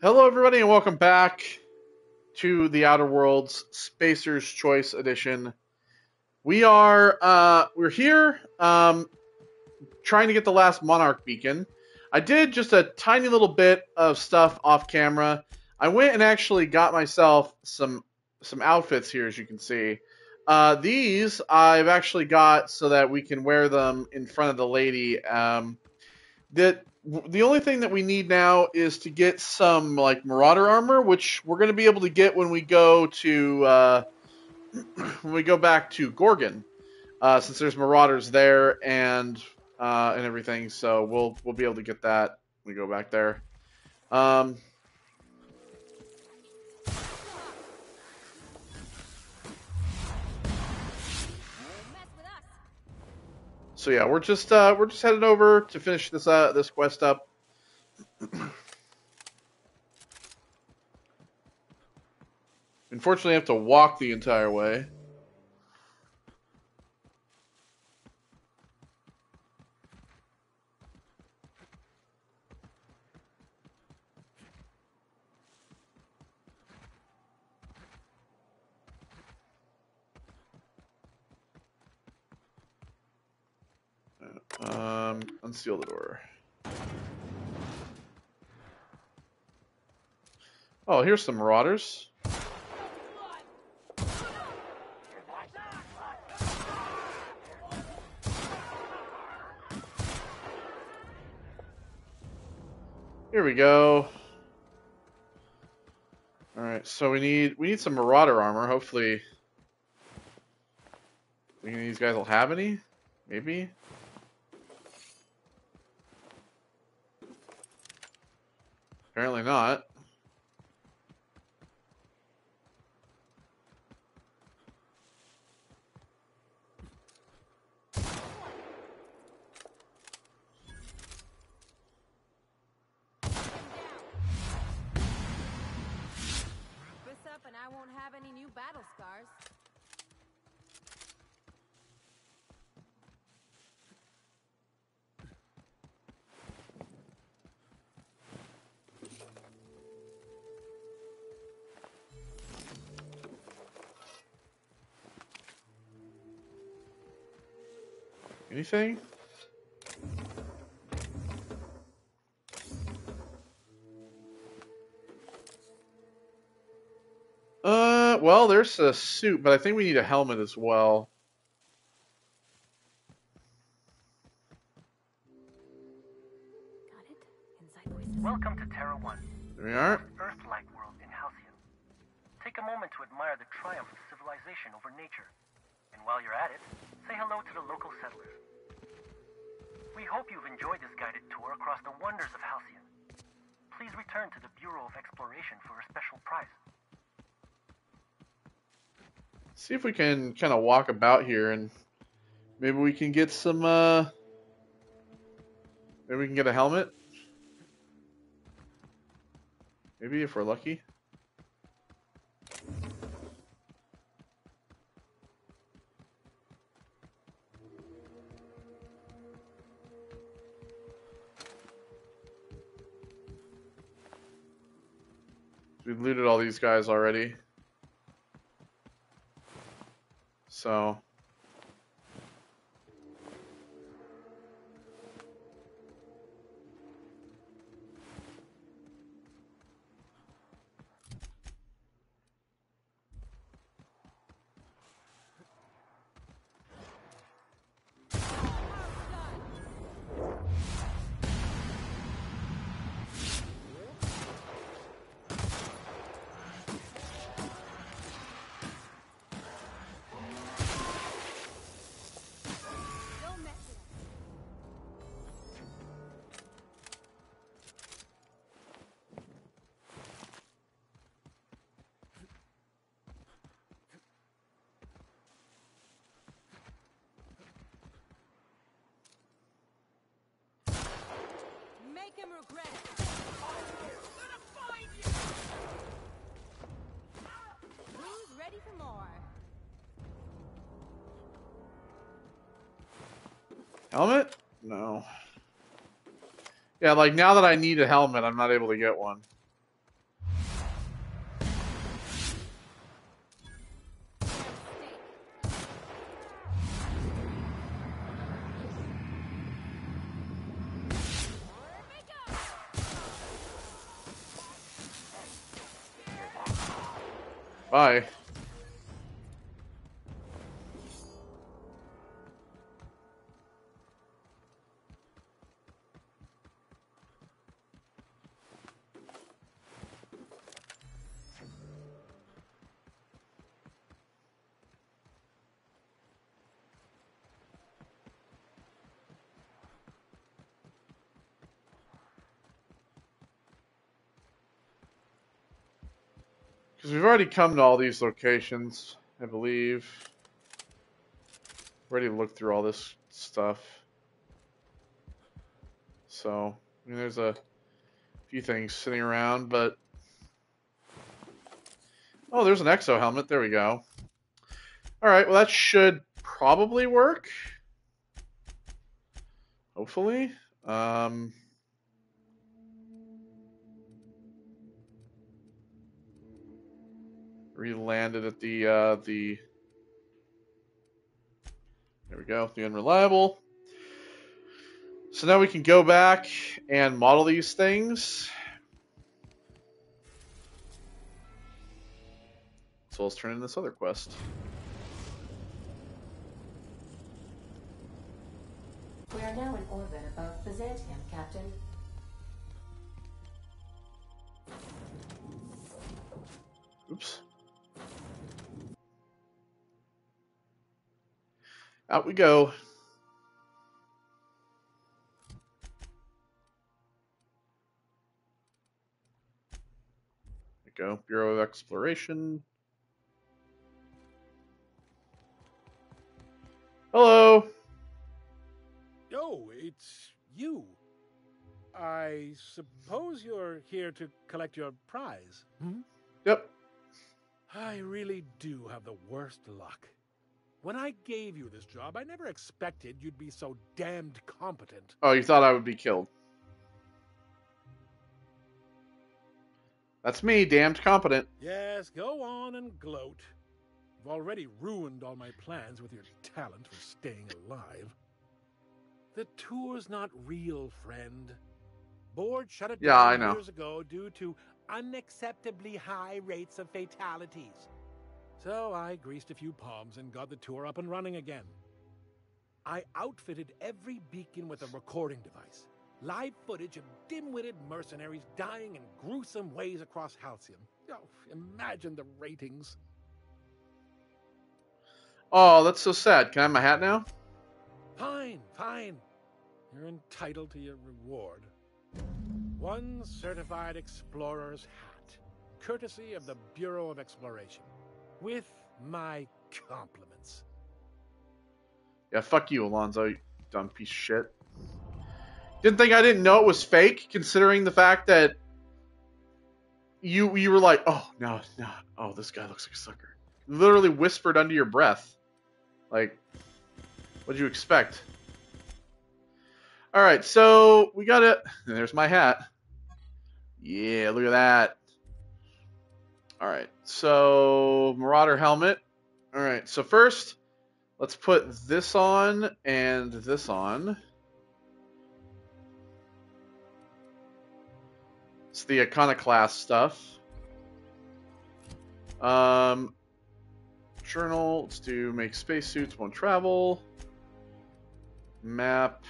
Hello, everybody, and welcome back to the Outer Worlds Spacer's Choice Edition. We're here trying to get the last Monarch beacon. I did just a tiny little bit of stuff off camera. I went and actually got myself some outfits here, as you can see. These I've actually got so that we can wear them in front of the lady. The only thing that we need now is to get some like Marauder armor, which we're going to be able to get when we go to back to Gorgon, since there's Marauders there and everything. So we'll be able to get that when we go back there. So yeah, we're just headed over to finish this quest up. Unfortunately, I have to walk the entire way. Unseal the door. Oh, here's some Marauders. Here we go. All right, so we need some Marauder armor. Hopefully, any of these guys will have any. Maybe. Apparently not. And I won't have any new battle scars. Anything? Well, there's a suit, but I think we need a helmet as well. Got it. Inside voices. Welcome to Terra 1. There we are. Earth-like world in Halcyon. Take a moment to admire the triumph of civilization over nature. And while you're at it, say hello to the local settlers. We hope you've enjoyed this guided tour across the wonders of Halcyon. Please return to the Bureau of Exploration for a special prize. See if we can kind of walk about here and maybe we can get some, maybe we can get a helmet. Maybe if we're lucky. We've looted all these guys already. So Make him regret it. I'm gonna find you. Who's ready for more? helmet? No. Yeah, like now that I need a helmet, I'm not able to get one. Bye. Because we've already come to all these locations, I believe. Already looked through all this stuff. So, I mean, there's a few things sitting around, but... Oh, there's an exo helmet. There we go. Alright, well that should probably work. Hopefully. Re-landed at the there we go, the unreliable. So now we can go back and model these things. So let's turn in this other quest. We are now in orbit above Byzantium, Captain. Oops. Out we go. There we go. Bureau of Exploration. Hello. Oh, it's you. I suppose you're here to collect your prize. Hmm? Yep. I really do have the worst luck. When I gave you this job, I never expected you'd be so damned competent. Oh, you thought I would be killed. That's me, damned competent. Yes, go on and gloat. You've already ruined all my plans with your talent for staying alive. The tour's not real, friend. Board shut it Yeah, I down know. years ago due to unacceptably high rates of fatalities. So I greased a few palms and got the tour up and running again. I outfitted every beacon with a recording device. Live footage of dim-witted mercenaries dying in gruesome ways across Halcyon. Oh, imagine the ratings. Oh, that's so sad. Can I have my hat now? Fine, fine. You're entitled to your reward. One certified explorer's hat, courtesy of the Bureau of Exploration. With my compliments. Yeah, fuck you, Alonzo, you dumb piece of shit. Didn't think I didn't know it was fake, considering the fact that you were like, oh, no, oh, this guy looks like a sucker. Literally whispered under your breath. Like, what'd you expect? Alright, so we gotta... There's my hat. Yeah, look at that. Alright, so Marauder helmet. Alright, so first, let's put this on and this on. It's the Iconoclast stuff. Journal, let's do make spacesuits, won't travel. Map.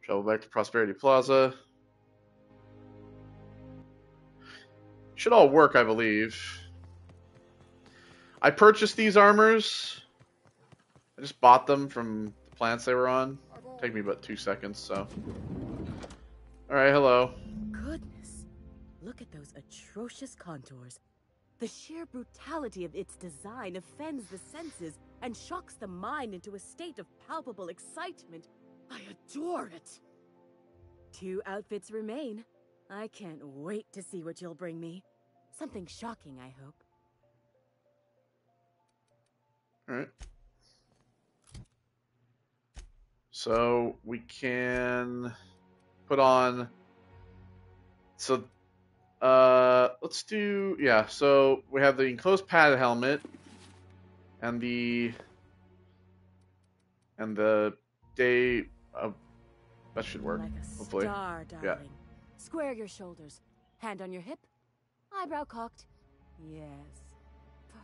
Travel back to Prosperity Plaza. Should all work, I believe. I purchased these armors. I just bought them from the plants they were on. Take me about 2 seconds, so. Alright, hello. Goodness. Look at those atrocious contours. The sheer brutality of its design offends the senses and shocks the mind into a state of palpable excitement. I adore it. 2 outfits remain. I can't wait to see what you'll bring me. Something shocking, I hope. Alright. So we can put on, so let's do, yeah, so we have the enclosed padded helmet and the day of, that should work, Like a hopefully. star, Yeah. darling. Square your shoulders. Hand on your hip. eyebrow cocked. Yes.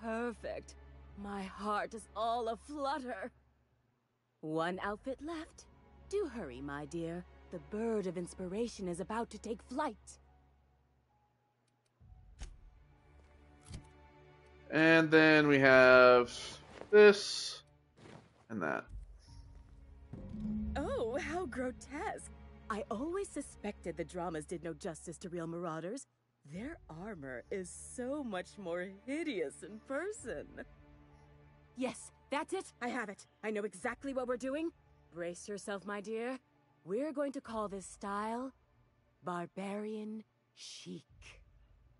Perfect. My heart is all aflutter. One outfit left. Do hurry, my dear. The bird of inspiration is about to take flight. And then we have this and that. Oh, how grotesque. I always suspected the dramas did no justice to real marauders. Their armor is so much more hideous in person. Yes, that's it. I have it. I know exactly what we're doing. Brace yourself, my dear. We're going to call this style barbarian chic.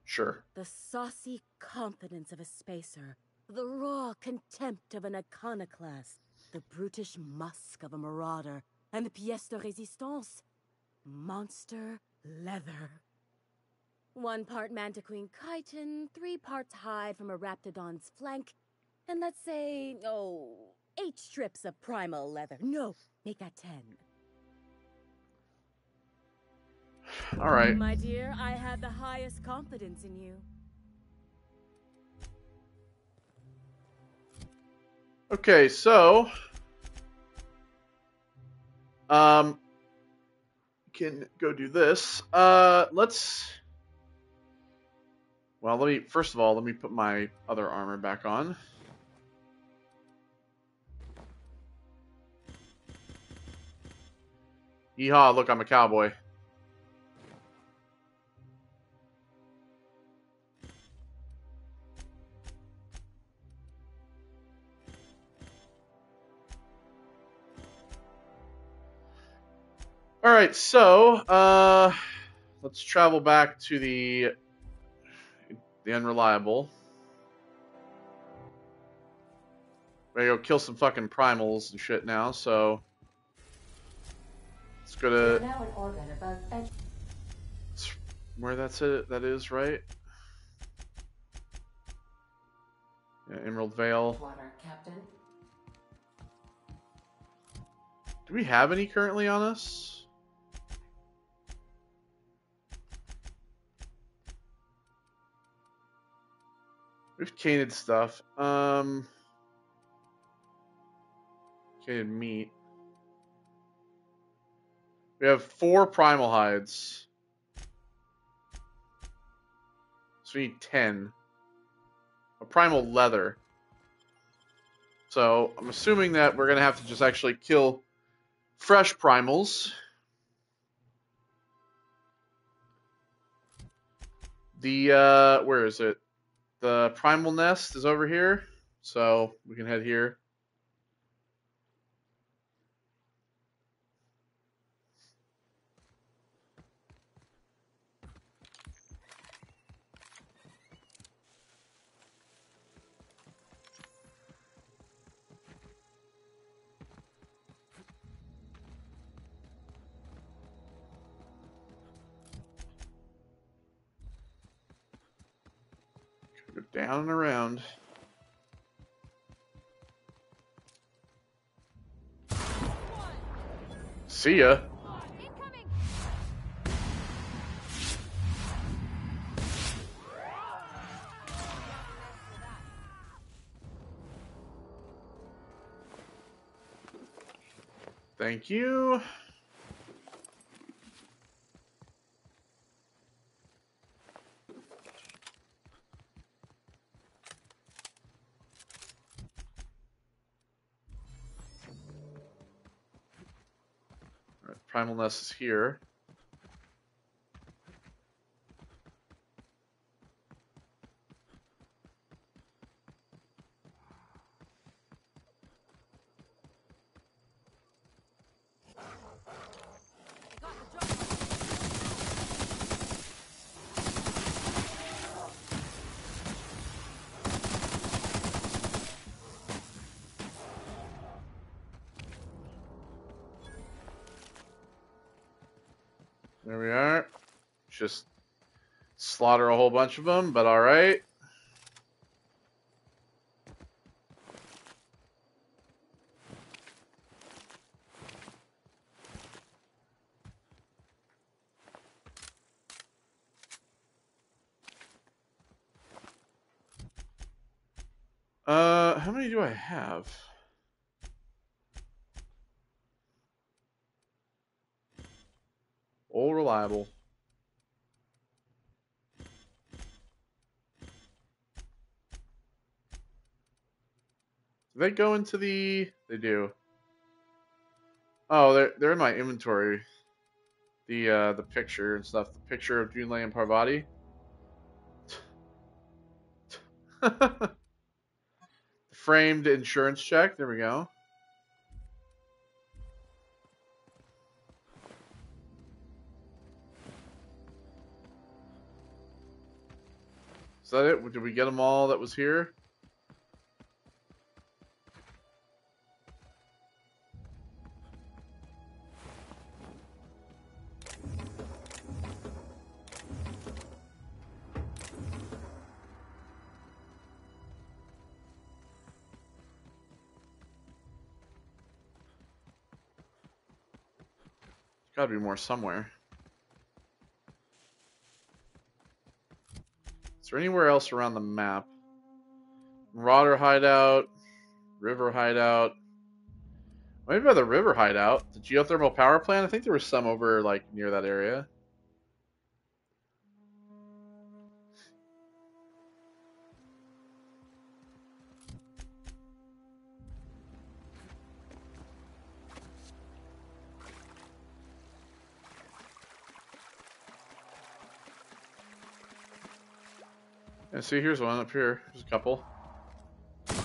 Sure. The saucy confidence of a spacer, the raw contempt of an iconoclast, the brutish musk of a marauder, and the pièce de résistance, monster leather. 1 part mantiquine chitin, 3 parts hide from a raptidon's flank, and let's say, 8 strips of primal leather. No, make that 10. All right. My dear, I have the highest confidence in you. Okay, so can go do this. Let me first of all, let me put my other armor back on. Yeehaw, look, I'm a cowboy. All right, so let's travel back to the unreliable. We're gonna go kill some fucking primals and shit now. So let's go We're to now in orbit above where that's it. That is right. Yeah, Emerald Vale. Edgewater, Captain. Do we have any currently on us? We've caned stuff. Caned meat. We have 4 primal hides. So we need 10. A primal leather. So I'm assuming that we're gonna have to just actually kill fresh primals. The where is it? The primal nest is over here, so we can head here. Go down and around. See ya. Incoming! Thank you. All right, primal nest is here. I got the drop. There we are. Just slaughter a whole bunch of them, but all right. How many do I have? All reliable. Do they go into the... They do. Oh, they're in my inventory. The picture and stuff. The picture of Junlei and Parvati. Framed insurance check. There we go. Is that it? Did we get them all that was here? Gotta be more somewhere. Is there anywhere else around the map? Marauder hideout, river hideout. Maybe by the river hideout, the geothermal power plant. I think there was some over like near that area. And see, here's one up here. There's a couple. We can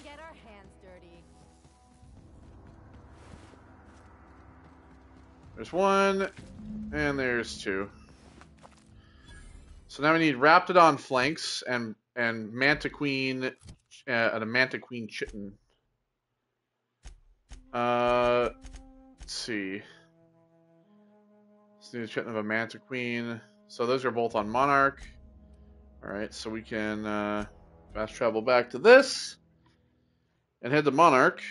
get our hands dirty. There's one, and there's two. So now we need Raptidon flanks and Manta Queen and a Manta Queen chitin. Let's see. Let's need a chitin of a Manta Queen. So those are both on Monarch. Alright, so we can fast travel back to this and head to Monarch.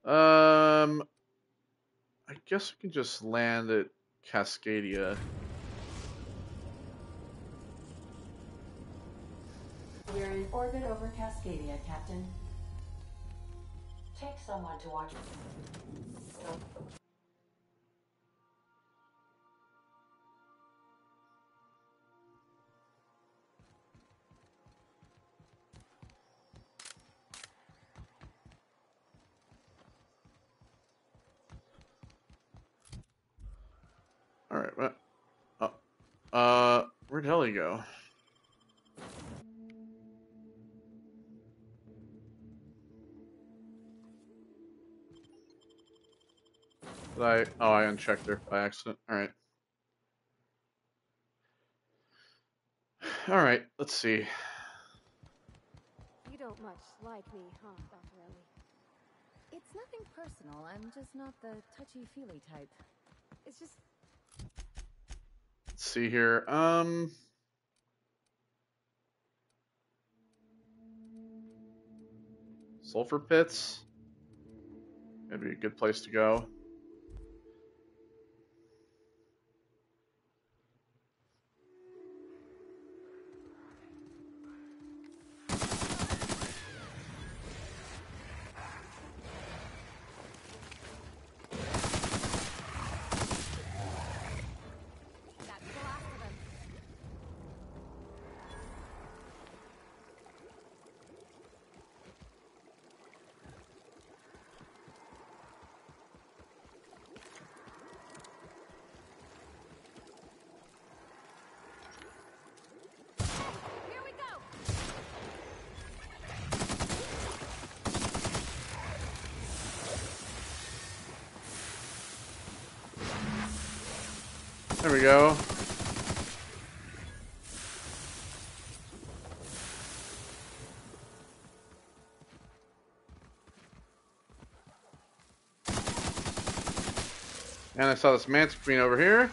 I guess we can just land at Cascadia. We're in orbit over Cascadia, Captain. Take someone to watch. All right, what? Where'd Ellie go? I unchecked her by accident. All right. All right, let's see. You don't much like me, huh, Dr. Ellie? It's nothing personal. I'm just not the touchy-feely type. It's just... Let's see here. Sulfur pits. That'd be a good place to go. That's the last of them. Here we go! There we go. And I saw this Manta Queen over here.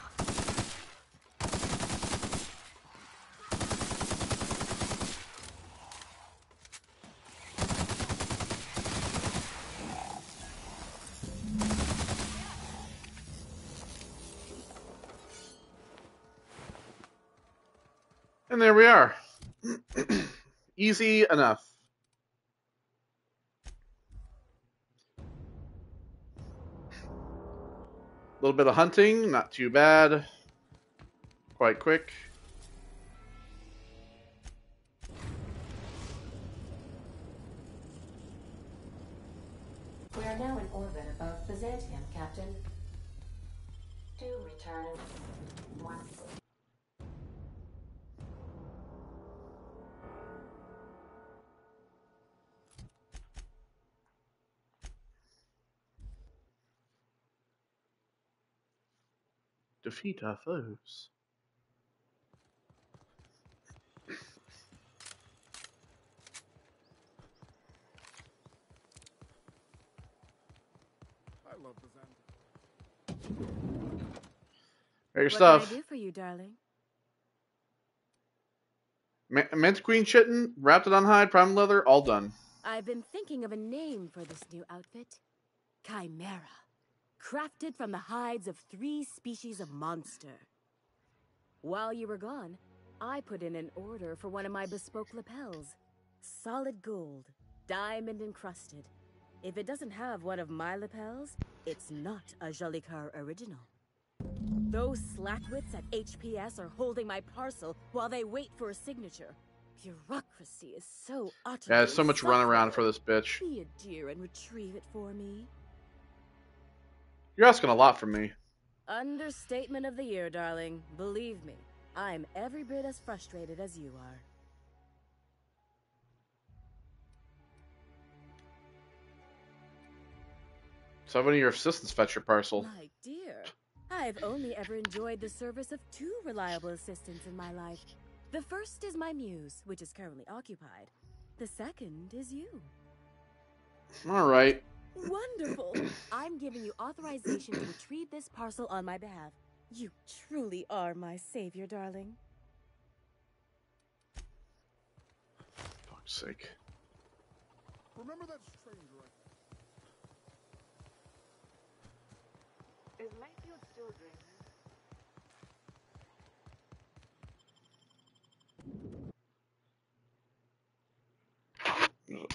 And there we are. Easy enough. A little bit of hunting, not too bad. Quite quick. We are now in orbit above Byzantium, Captain. Do return once. Defeat our foes. I love Byzantium. Got your What stuff. can I do for you, darling? Mint queen chitin, wrapped it on hide, prime leather, all done. I've been thinking of a name for this new outfit. Chimera. Crafted from the hides of 3 species of monster. While you were gone, I put in an order for one of my bespoke lapels. Solid gold, diamond encrusted. If it doesn't have one of my lapels, it's not a Jolicoeur original. Those slackwits at HPS are holding my parcel while they wait for a signature. Bureaucracy is so utterly Yeah, there's so much runaround insufferable. for this bitch. Be a dear and retrieve it for me. You're asking a lot from me. Understatement of the year, darling. Believe me, I'm every bit as frustrated as you are. So one of your assistants fetch your parcel. My dear, I've only ever enjoyed the service of 2 reliable assistants in my life. The first is my muse, which is currently occupied. The second is you. Alright. Wonderful! I'm giving you authorization to retrieve this parcel on my behalf. You truly are my savior, darling. Fuck's sake. Remember that stranger I... Is Mayfield still dreaming?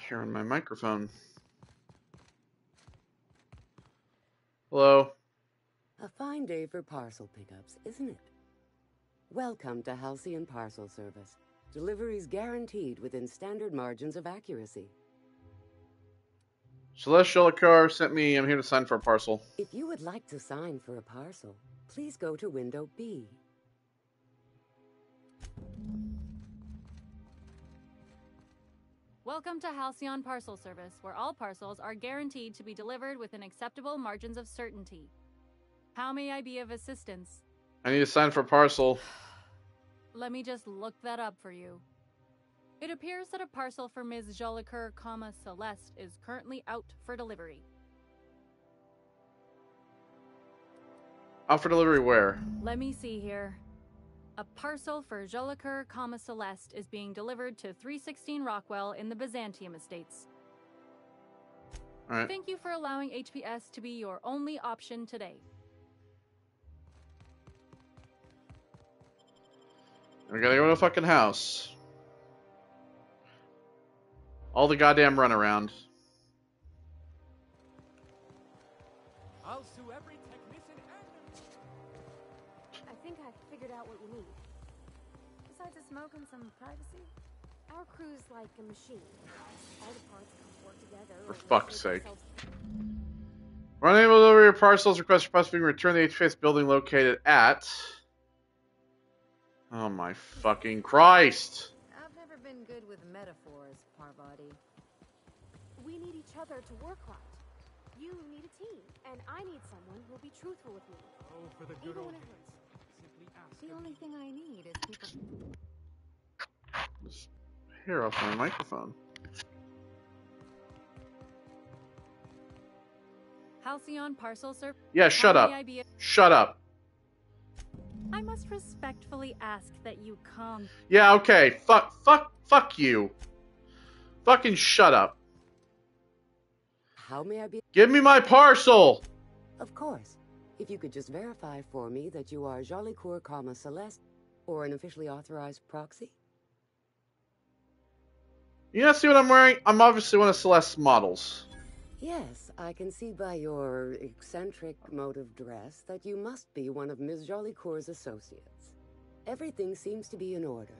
Here on my microphone. Hello. A fine day for parcel pickups, isn't it? Welcome to Halcyon Parcel Service. Deliveries guaranteed within standard margins of accuracy. Celestial Jolicoeur sent me. I'm here to sign for a parcel. If you would like to sign for a parcel, please go to window B. Welcome to Halcyon Parcel Service, where all parcels are guaranteed to be delivered within acceptable margins of certainty. How may I be of assistance? I need to sign for a parcel. Let me just look that up for you. It appears that a parcel for Ms. Jolicoeur, Celeste is currently out for delivery. Out for delivery where? Let me see here. A parcel for Jolicoeur, Celeste is being delivered to 316 Rockwell in the Byzantium Estates. Alright. Thank you for allowing HPS to be your only option today. We gotta go to a fucking house. All the goddamn runaround. I'll sue every technician and... I think I've figured out what you need. Besides a smoke and some privacy, our crew's like a machine. All the parts work together. For fuck's sake. We're unable to deliver your parcels. Request your parcel being returned to the HPS building located at... Oh my fucking Christ! I've never been good with metaphors, Parvati. We need each other to work right. You need a team, and I need someone who'll be truthful with me. Oh, for the good Even old when it days. Simply ask The them. only thing I need is people. Just hair off my microphone. Halcyon Parcel Service. Yeah, shut How up. may I be- Shut up. I must respectfully ask that you come. Yeah, okay. Fuck you. Fucking shut up. How may I be? Give me my parcel! Of course. If you could just verify for me that you are Jolicoeur, Celeste. Or an officially authorized proxy? You guys see what I'm wearing? I'm obviously one of Celeste's models. Yes, I can see by your eccentric mode of dress that you must be one of Ms. Jolicoeur's associates. Everything seems to be in order.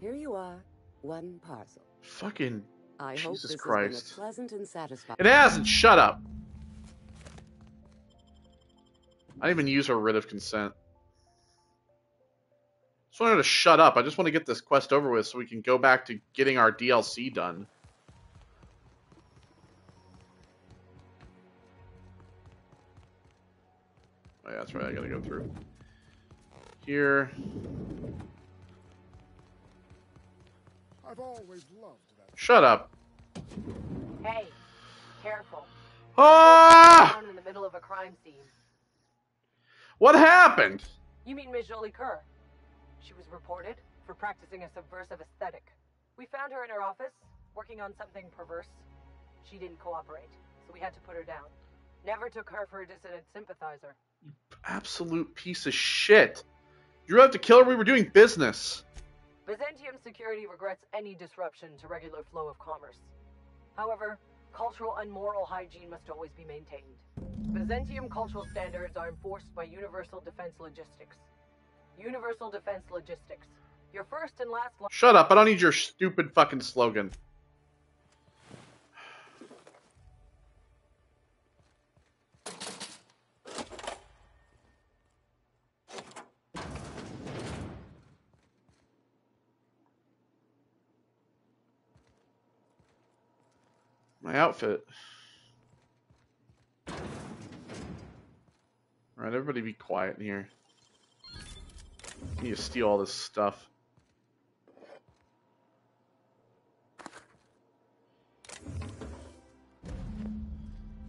Here you are, one parcel. Fucking I hope Jesus this Christ. has been a pleasant and satisfying... It hasn't! Shut up! I didn't even use her writ of consent. Just want her to shut up. I just want to get this quest over with so we can go back to getting our DLC done. Oh yeah, that's right, I gotta go through. Here. I've always loved that. Shut up. Hey, careful. Ah! Down in the middle of a crime scene. What happened? You mean Ms. Jolicoeur? She was reported for practicing a subversive aesthetic. We found her in her office, working on something perverse. She didn't cooperate, so we had to put her down. Never took her for a dissident sympathizer. Absolute piece of shit. You have to kill her. We were doing business. Byzantium security regrets any disruption to regular flow of commerce. However, cultural and moral hygiene must always be maintained. Byzantium cultural standards are enforced by Universal Defense Logistics. Universal Defense Logistics. Your first and last line. Shut up. I don't need your stupid fucking slogan. My outfit. Alright, everybody be quiet in here. I need to steal all this stuff.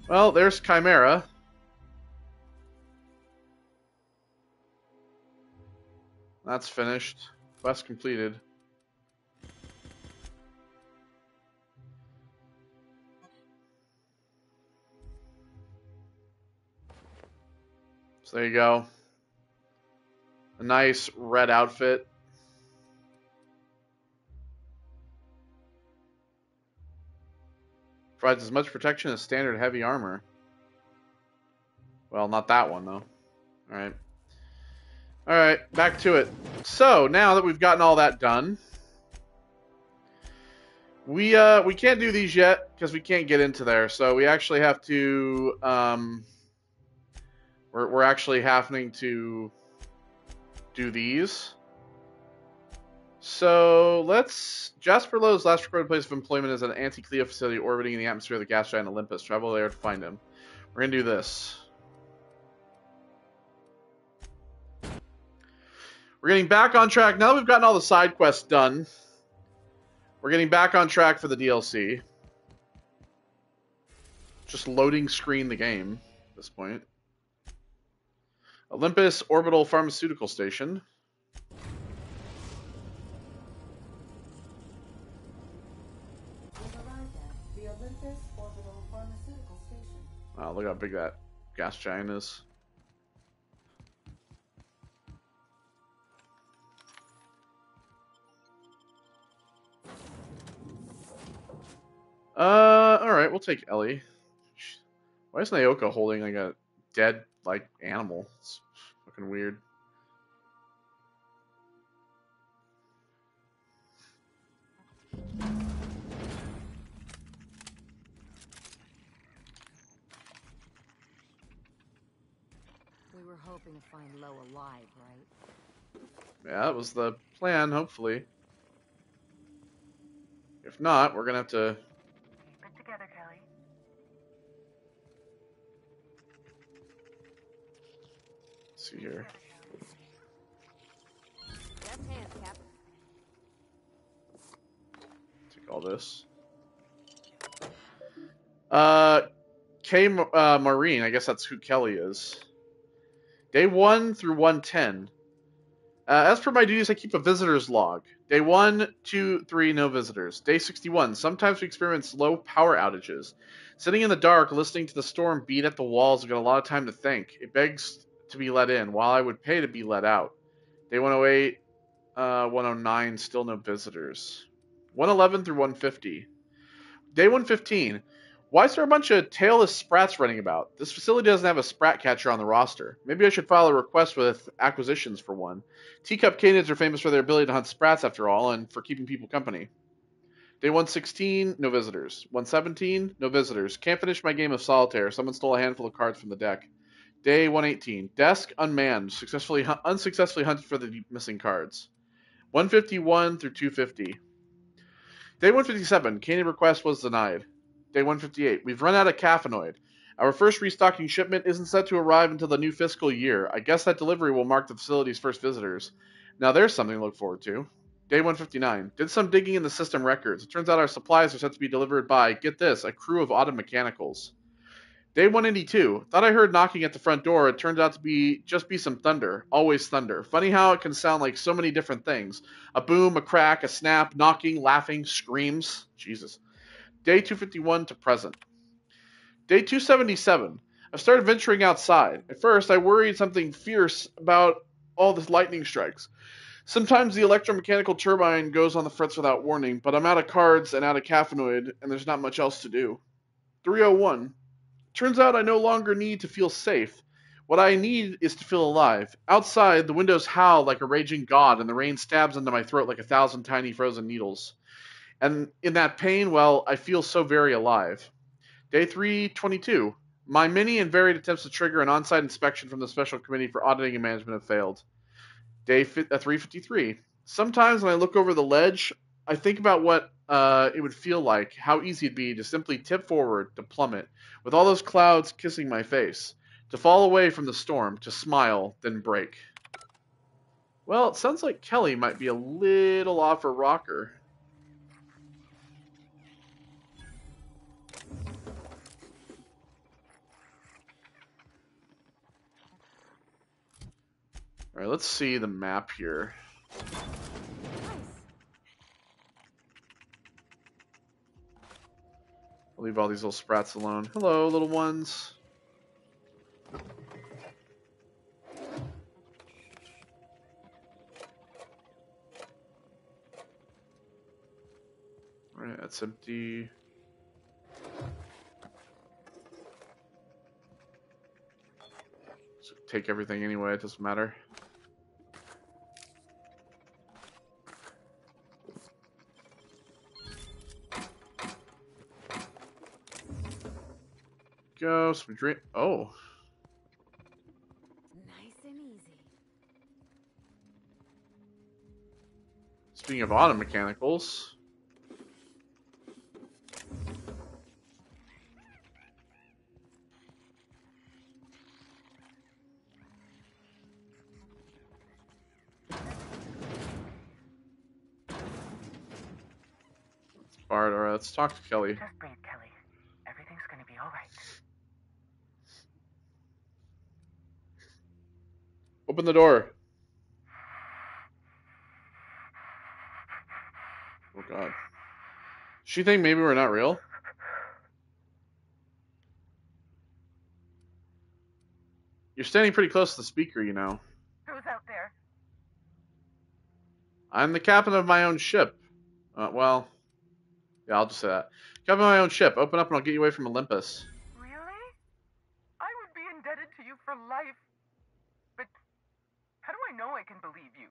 Well, there's Chimera. That's finished. Quest completed. So there you go. A nice red outfit. Provides as much protection as standard heavy armor. Well, not that one, though. Alright. Alright, back to it. So, now that we've gotten all that done, we can't do these yet, because we can't get into there. So we actually have to, we're actually having to do these. So let's... Jasper Lowe's last recorded place of employment is an anti-Cleo facility orbiting in the atmosphere of the gas giant Olympus. Travel there to find him. We're going to do this. We're getting back on track. Now that we've gotten all the side quests done, we're getting back on track for the DLC. Just loading screen the game at this point. Olympus Orbital Pharmaceutical Station. The Olympus Orbital Pharmaceutical Station. Wow, look how big that gas giant is. Alright, we'll take Ellie. Why is Naoka holding like a dead, like, animal? It's fucking weird. We were hoping to find Lo alive, right? Yeah, that was the plan, hopefully. If not, we're gonna have to... Keep it together, Kelly. Let's see here. Left hand, Cap. Take all this. Maureen, I guess that's who Kelly is. Day 1 through 110. As per my duties, I keep a visitor's log. Day 1, 2, 3, no visitors. Day 61. Sometimes we experience low power outages. Sitting in the dark, listening to the storm beat at the walls, I've got a lot of time to think. It begs to be let in, while I would pay to be let out. Day 108. 109, still no visitors. 111 through 150. Day 115. Why is there a bunch of tailless sprats running about? This facility doesn't have a sprat catcher on the roster. Maybe I should file a request with acquisitions for one. Teacup canids are famous for their ability to hunt sprats after all, and for keeping people company. Day 116, no visitors. 117, no visitors. Can't finish my game of solitaire. Someone stole a handful of cards from the deck. Day 118, desk unmanned. Unsuccessfully hunted for the missing cards. 151 through 250. Day 157, candy request was denied. Day 158, we've run out of caffeinoid. Our first restocking shipment isn't set to arrive until the new fiscal year. I guess that delivery will mark the facility's first visitors. Now there's something to look forward to. Day 159, did some digging in the system records. It turns out our supplies are set to be delivered by, get this, a crew of auto mechanicals. Day 182, thought I heard knocking at the front door. It turned out to be some thunder. Always thunder. Funny how it can sound like so many different things. A boom, a crack, a snap, knocking, laughing, screams. Jesus. Day 251 to present. Day 277. I've started venturing outside. At first, I worried something fierce about all the lightning strikes. Sometimes the electromechanical turbine goes on the fritz without warning, but I'm out of cards and out of caffeinoid, and there's not much else to do. 301. Turns out I no longer need to feel safe. What I need is to feel alive. Outside, the windows howl like a raging god, and the rain stabs into my throat like 1,000 tiny frozen needles. And in that pain, well, I feel so very alive. Day 322. My many and varied attempts to trigger an on-site inspection from the Special Committee for Auditing and Management have failed. Day 353. Sometimes when I look over the ledge, I think about what it would feel like, how easy it'd be to simply tip forward, to plummet, with all those clouds kissing my face, to fall away from the storm, to smile, then break. Well, it sounds like Kelly might be a little off her rocker. Alright, let's see the map here. I'll leave all these little sprats alone. Hello, little ones. Alright, that's empty. So take everything anyway, it doesn't matter. Go, some drink. Oh. Nice and easy. Speaking of auto mechanicals. Bart, alright, let's talk to Kelly. Just breathe, Kelly. Everything's gonna be alright. Open the door. Oh god. She think maybe we're not real? You're standing pretty close to the speaker, you know. Who's out there? I'm the captain of my own ship. Well, yeah, I'll just say that. Captain of my own ship. Open up and I'll get you away from Olympus. Really? I would be indebted to you for life. But how do I know I can believe you?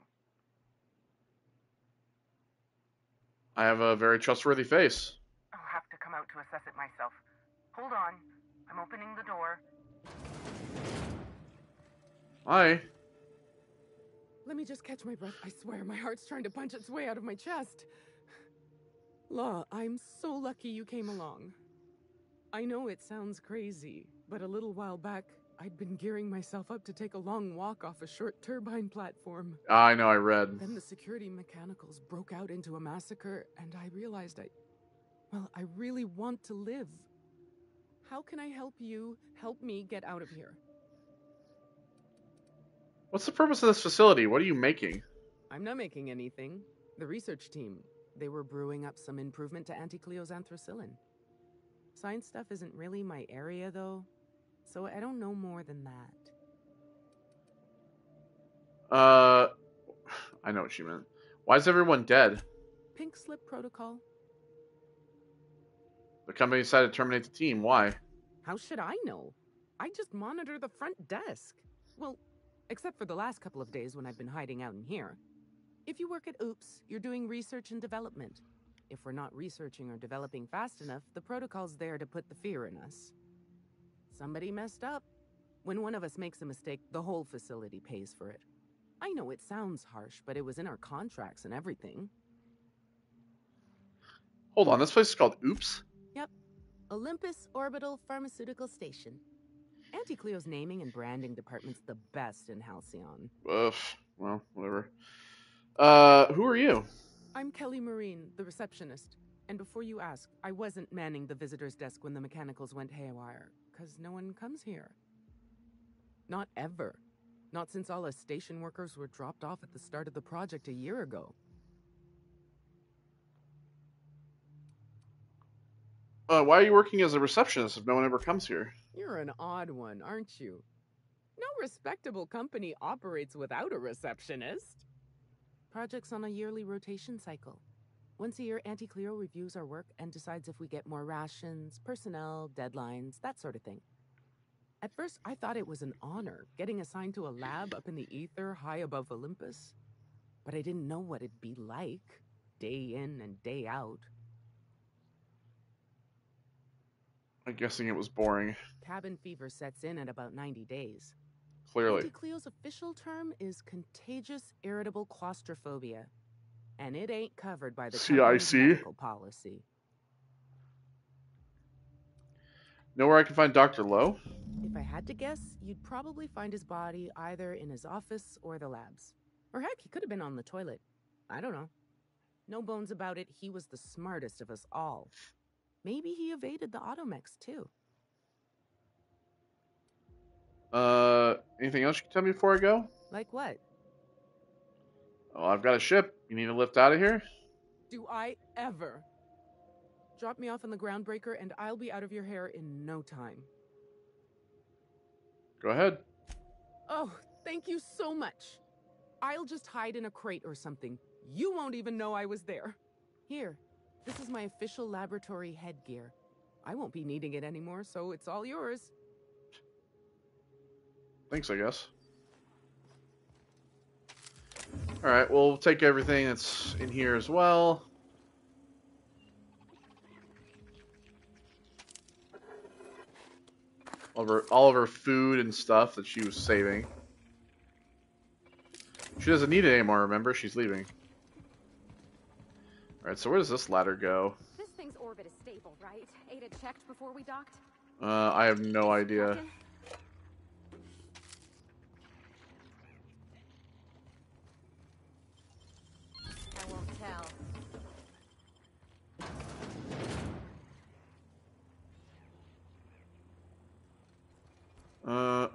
I have a very trustworthy face. I'll have to come out to assess it myself. Hold on. I'm opening the door. Hi. Let me just catch my breath. I swear, my heart's trying to punch its way out of my chest. Law, I'm so lucky you came along. I know it sounds crazy, but a little while back, I'd been gearing myself up to take a long walk off a short turbine platform. I know, I read. Then the security mechanicals broke out into a massacre, and I realized I really want to live. How can I help you help me get out of here? What's the purpose of this facility? What are you making? I'm not making anything. The research team, they were brewing up some improvement to Anti-Cleo's anthracillin. Science stuff isn't really my area, though, so I don't know more than that. I know what she meant. Why is everyone dead? Pink slip protocol. The company decided to terminate the team. Why? How should I know? I just monitor the front desk. Well, except for the last couple of days when I've been hiding out in here. If you work at Oops, you're doing research and development. If we're not researching or developing fast enough, the protocol's there to put the fear in us. Somebody messed up. When one of us makes a mistake, the whole facility pays for it. I know it sounds harsh, but it was in our contracts and everything. Hold on, this place is called Oops? Yep. Olympus Orbital Pharmaceutical Station. Auntie Cleo's naming and branding department's the best in Halcyon. Well, whatever. Who are you? I'm Kelly Marine, the receptionist. And before you ask, I wasn't manning the visitor's desk when the mechanicals went haywire, because no one comes here. Not ever. Not since all us station workers were dropped off at the start of the project a year ago. Why are you working as a receptionist if no one ever comes here? You're an odd one, aren't you? No respectable company operates without a receptionist. Project's on a yearly rotation cycle. Once a year, Auntie Cleo reviews our work and decides if we get more rations, personnel, deadlines, that sort of thing. At first, I thought it was an honor, getting assigned to a lab up in the ether high above Olympus. But I didn't know what it'd be like, day in and day out. I'm guessing it was boring. Cabin fever sets in at about 90 days. Clearly. Auntie Cleo's official term is contagious irritable claustrophobia. And it ain't covered by the company's medical policy. Know where I can find Dr. Lowe? If I had to guess, you'd probably find his body either in his office or the labs. Or heck, he could have been on the toilet. I don't know. No bones about it, he was the smartest of us all. Maybe he evaded the automex, too. Anything else you can tell me before I go? Like what? Oh, I've got a ship. You need to lift out of here? Do I ever? Drop me off on the groundbreaker and I'll be out of your hair in no time. Go ahead. Oh, thank you so much. I'll just hide in a crate or something. You won't even know I was there. Here, this is my official laboratory headgear. I won't be needing it anymore, so it's all yours. Thanks, I guess. Alright, we'll take everything that's in here as well. All of her food and stuff that she was saving. She doesn't need it anymore, remember? She's leaving. Alright, so where does this ladder go? This thing's orbit is stable, right? Ada checked before we docked? I have no idea. I won't tell.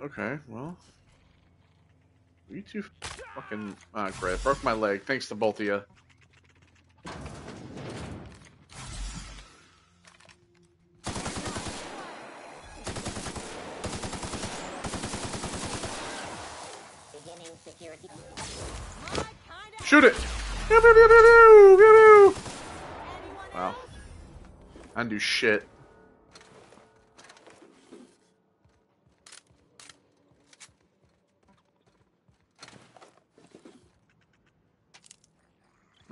Okay, well. You two fucking... Ah, great. I broke my leg. Thanks to both of you. Shoot it! Wow. I didn't do shit.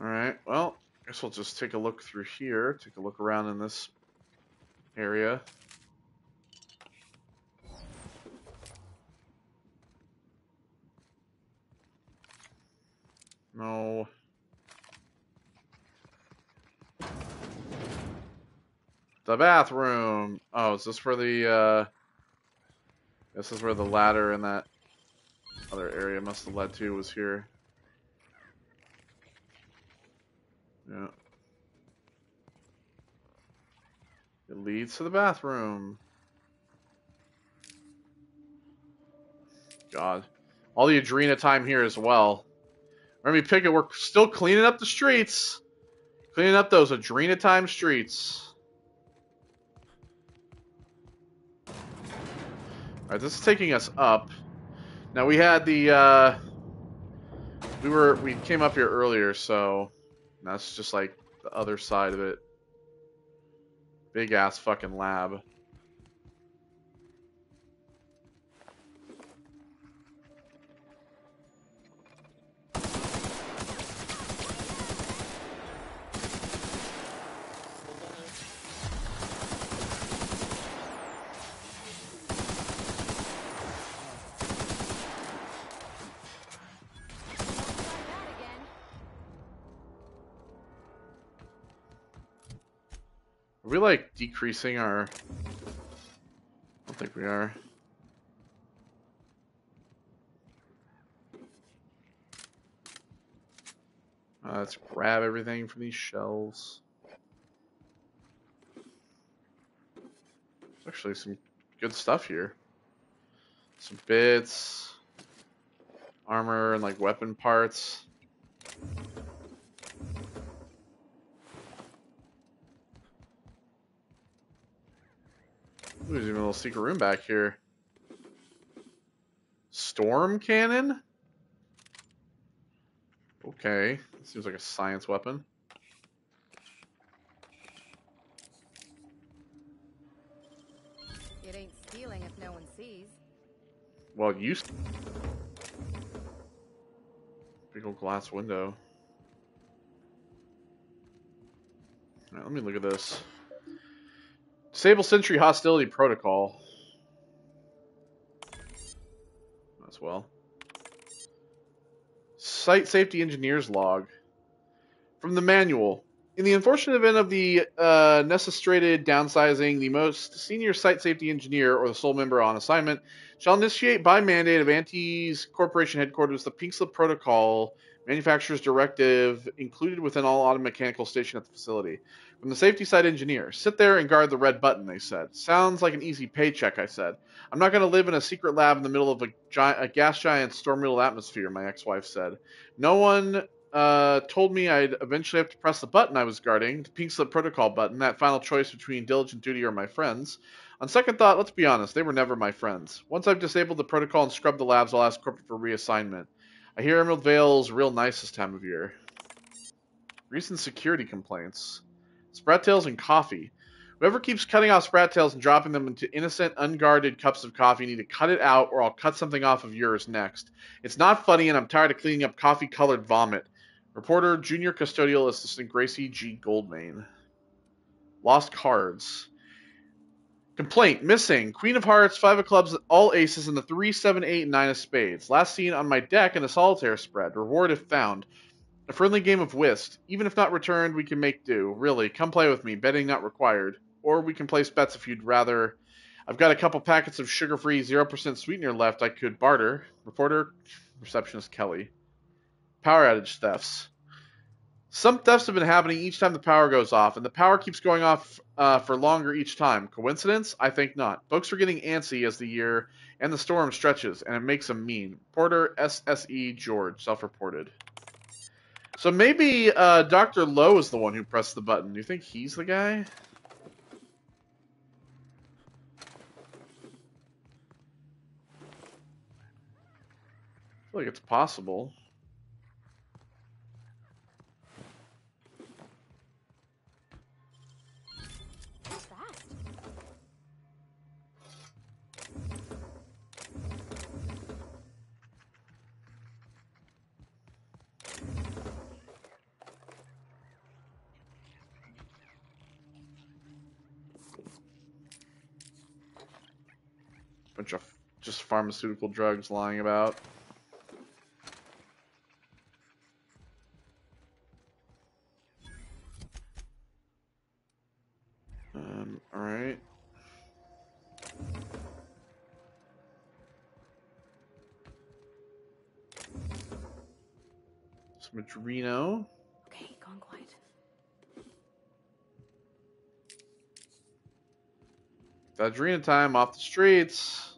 Alright, well, I guess we'll just take a look through here. Take a look around in this area. No. The bathroom. Oh, is this where the, this is where the ladder in that other area must have led to, was here. Yeah. It leads to the bathroom. God. All the Adrena time here as well. Remember, Pickett, we're still cleaning up the streets. Cleaning up those Adrena time streets. Alright, this is taking us up. Now we had the We came up here earlier, so that's just like the other side of it. Big ass fucking lab. Are we like decreasing our... I don't think we are. Let's grab everything from these shelves. There's actually some good stuff here. Some bits, armor, and like weapon parts. Ooh, there's even a little secret room back here. Storm cannon? Okay, seems like a science weapon. It ain't stealing if no one sees. Well, you... Big old glass window. Alright, let me look at this. Disable Sentry Hostility Protocol. As well. Site Safety Engineer's Log. From the manual. In the unfortunate event of the necessitated downsizing, the most senior site safety engineer or the sole member on assignment shall initiate by mandate of Antes Corporation headquarters the pink slip protocol manufacturer's directive included within all automechanical station at the facility. From the safety site engineer, sit there and guard the red button, they said. Sounds like an easy paycheck, I said. I'm not going to live in a secret lab in the middle of a gas giant's storm-riddled atmosphere, my ex-wife said. No one told me I'd eventually have to press the button I was guarding, the pink slip protocol button, that final choice between diligent duty or my friends. On second thought, let's be honest, they were never my friends. Once I've disabled the protocol and scrubbed the labs, I'll ask corporate for reassignment. I hear Emerald Vale's real nice this time of year. Recent security complaints. Sprat tails and coffee. Whoever keeps cutting off sprat tails and dropping them into innocent, unguarded cups of coffee need to cut it out or I'll cut something off of yours next. It's not funny and I'm tired of cleaning up coffee-colored vomit. Reporter, Junior Custodial Assistant Gracie G. Goldmain. Lost cards. Complaint. Missing. Queen of Hearts, 5 of Clubs, all aces, and the 3, 7, 8, and 9 of spades. Last seen on my deck in a solitaire spread. Reward if found. A friendly game of whist. Even if not returned, we can make do. Really, come play with me. Betting not required. Or we can place bets if you'd rather. I've got a couple packets of sugar-free 0% sweetener left I could barter. Reporter, Receptionist Kelly. Power outage thefts. Some thefts have been happening each time the power goes off, and the power keeps going off for longer each time. Coincidence? I think not. Folks are getting antsy as the year and the storm stretches, and it makes them mean. Porter SSE George, self-reported. So maybe Dr. Lowe is the one who pressed the button. Do you think he's the guy? I feel like it's possible. Bunch of just pharmaceutical drugs lying about. All right. Some Adreno. Okay, gone quiet. That Adreno time off the streets.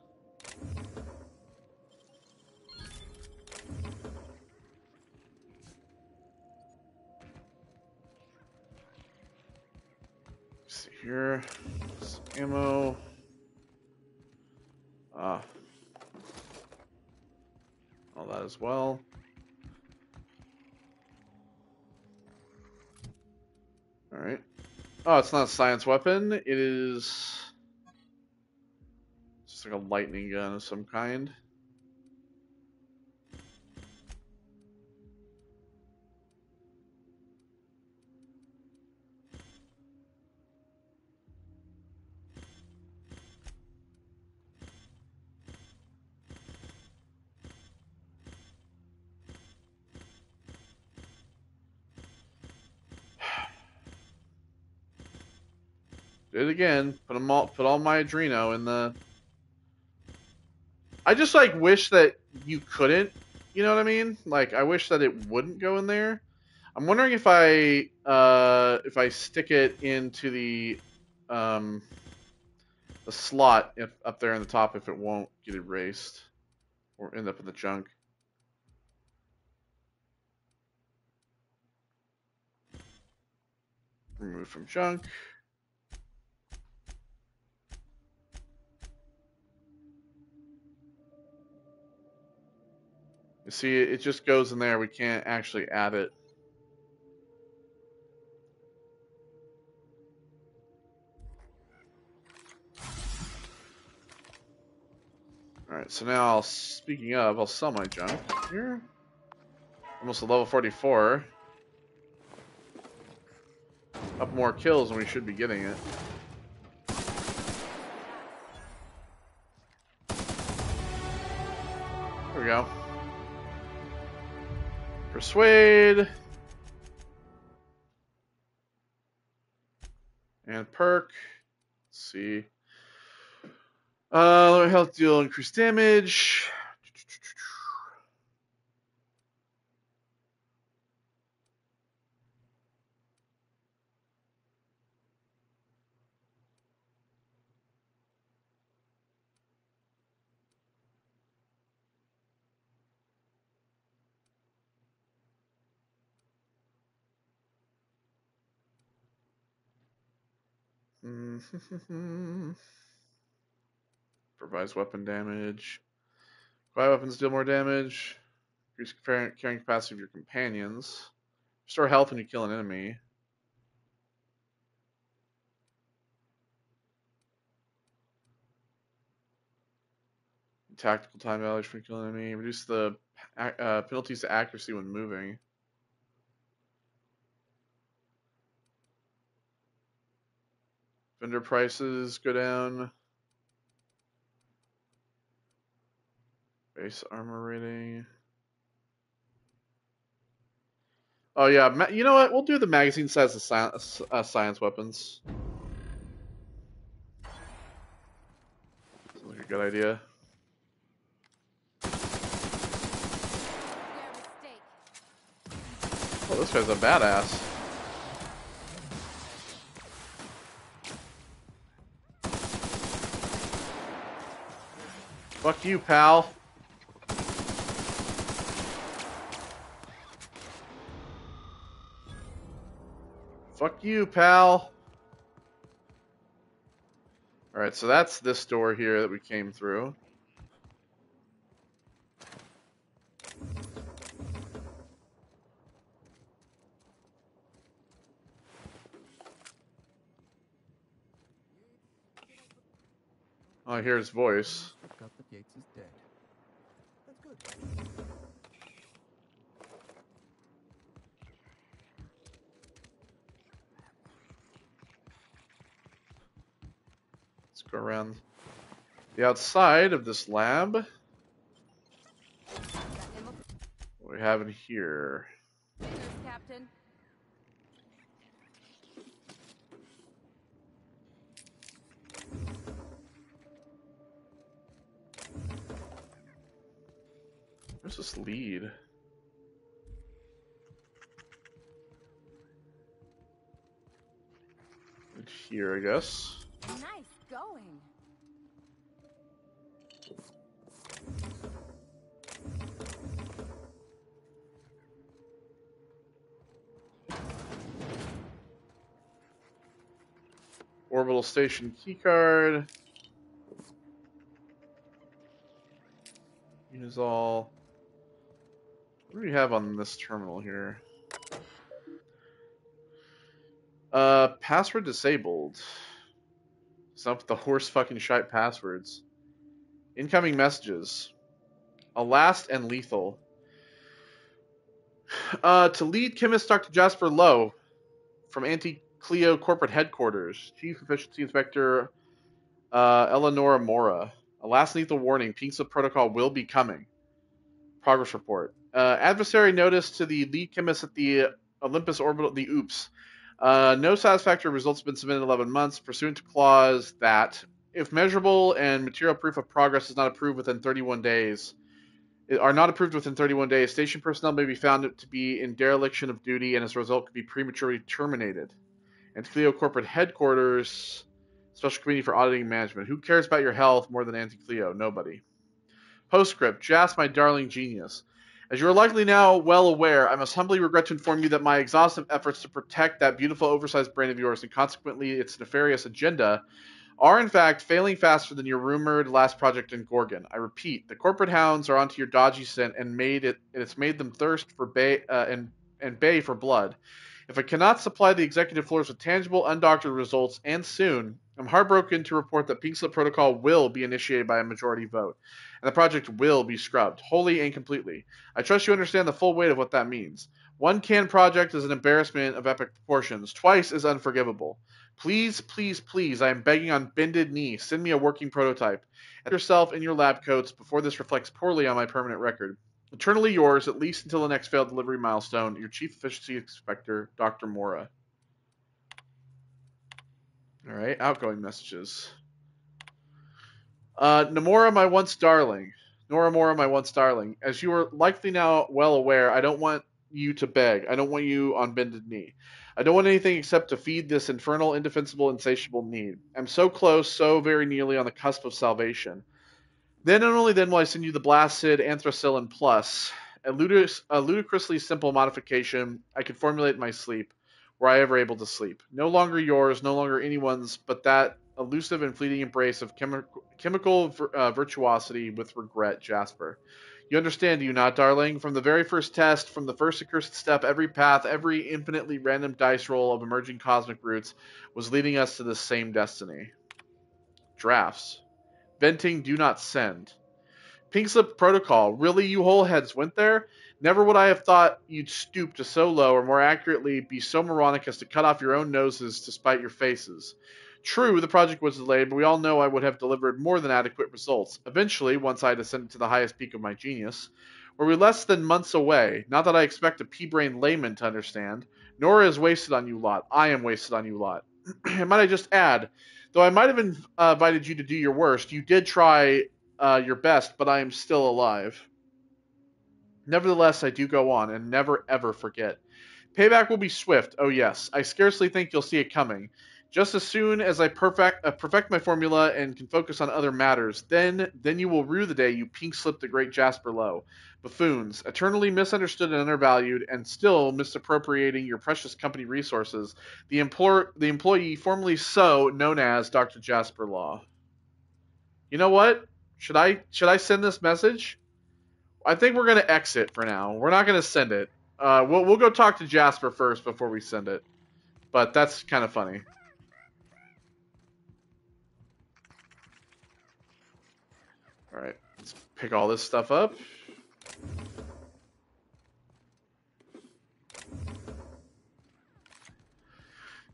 Let's see here. Some ammo. All that as well. Alright. Oh, it's not a science weapon. It is just like a lightning gun of some kind. Did it again. Put all my Adreno in the. I just like wish that you couldn't. You know what I mean? Like I wish that it wouldn't go in there. I'm wondering if I stick it into the slot up there in the top, if it won't get erased or end up in the junk. Remove from junk. You see, it just goes in there. We can't actually add it. Alright, so now, speaking of, I'll sell my junk here. Almost a level 44. Up more kills and we should be getting it. There we go. Persuade. And perk. Let's see. Health deal, increased damage. Provides weapon damage. Quiet weapons deal more damage. Increase carrying capacity of your companions. Restore health when you kill an enemy. Tactical time values for killing an enemy. Reduce the penalties to accuracy when moving. Vendor prices go down. Base armor rating. Oh yeah, you know what? We'll do the magazine size of science weapons. Sounds like a good idea. Oh, this guy's a badass. Fuck you, pal. Fuck you, pal. Alright, so that's this door here that we came through. Oh, I hear his voice. Got that Yates is dead. That's good. Let's go around the outside of this lab. What do we have in here? Captain. Where's this lead? Right here, I guess. Nice going. Orbital station keycard. Use all. What do we have on this terminal here? Password disabled. Some of the horse fucking shite passwords. Incoming messages. A last and lethal. To lead chemist Dr. Jasper Lowe from Anti-Cleo Corporate Headquarters. Chief Efficiency Inspector Eleonora Mora. A last lethal warning. Pink Slip Protocol will be coming. Progress report. Adversary notice to the lead chemist at the Olympus orbital. The OOPS. No satisfactory results have been submitted in 11 months, pursuant to clause that if measurable and material proof of progress is not approved within 31 days, are not approved within 31 days, station personnel may be found to be in dereliction of duty and as a result could be prematurely terminated. And Clio Corporate Headquarters, Special Committee for Auditing and Management. Who cares about your health more than Anti-Clio? Nobody. Postscript. Jas, my darling genius. As you are likely now well aware, I must humbly regret to inform you that my exhaustive efforts to protect that beautiful oversized brain of yours and consequently its nefarious agenda are in fact failing faster than your rumored last project in Gorgon. I repeat, the corporate hounds are onto your dodgy scent and it's made them thirst for bay for blood. If I cannot supply the executive floors with tangible, undoctored results, and soon, I'm heartbroken to report that Pink Slip Protocol will be initiated by a majority vote, and the project will be scrubbed, wholly and completely. I trust you understand the full weight of what that means. One canned project is an embarrassment of epic proportions. Twice is unforgivable. Please, please, please, I am begging on bended knee, send me a working prototype. At yourself in your lab coats before this reflects poorly on my permanent record. Eternally yours, at least until the next failed delivery milestone, your Chief Efficiency Inspector, Dr. Mora. Alright, outgoing messages. Namora, my once darling. Nora Mora, my once darling. As you are likely now well aware, I don't want you to beg. I don't want you on bended knee. I don't want anything except to feed this infernal, indefensible, insatiable need. I'm so close, so very nearly on the cusp of salvation. Then and only then will I send you the blasted Anthracillin Plus, a ludicrously simple modification I could formulate in my sleep, were I ever able to sleep. No longer yours, no longer anyone's, but that elusive and fleeting embrace of chemical virtuosity with regret, Jasper. You understand, do you not, darling? From the very first test, from the first accursed step, every path, every infinitely random dice roll of emerging cosmic roots was leading us to the same destiny. Drafts. Venting, do not send. Pink Slip Protocol. Really, you wholeheads went there? Never would I have thought you'd stoop to so low, or more accurately, be so moronic as to cut off your own noses to spite your faces. True, the project was delayed, but we all know I would have delivered more than adequate results. Eventually, once I had ascended to the highest peak of my genius, were we less than months away. Not that I expect a pea-brained layman to understand. Nora is wasted on you lot. I am wasted on you lot. And might I just add, though I might have invited you to do your worst, you did try your best, but I am still alive. Nevertheless, I do go on, and never ever forget. Payback will be swift, oh yes. I scarcely think you'll see it coming. Just as soon as I perfect my formula and can focus on other matters, then you will rue the day you pink-slipped the great Jasper Lowe. Buffoons, eternally misunderstood and undervalued, and still misappropriating your precious company resources, the employee formerly so known as Dr. Jasper Law. You know what? Should I send this message? I think we're gonna exit for now. We're not gonna send it. We'll go talk to Jasper first before we send it. But that's kind of funny. All right, let's pick all this stuff up.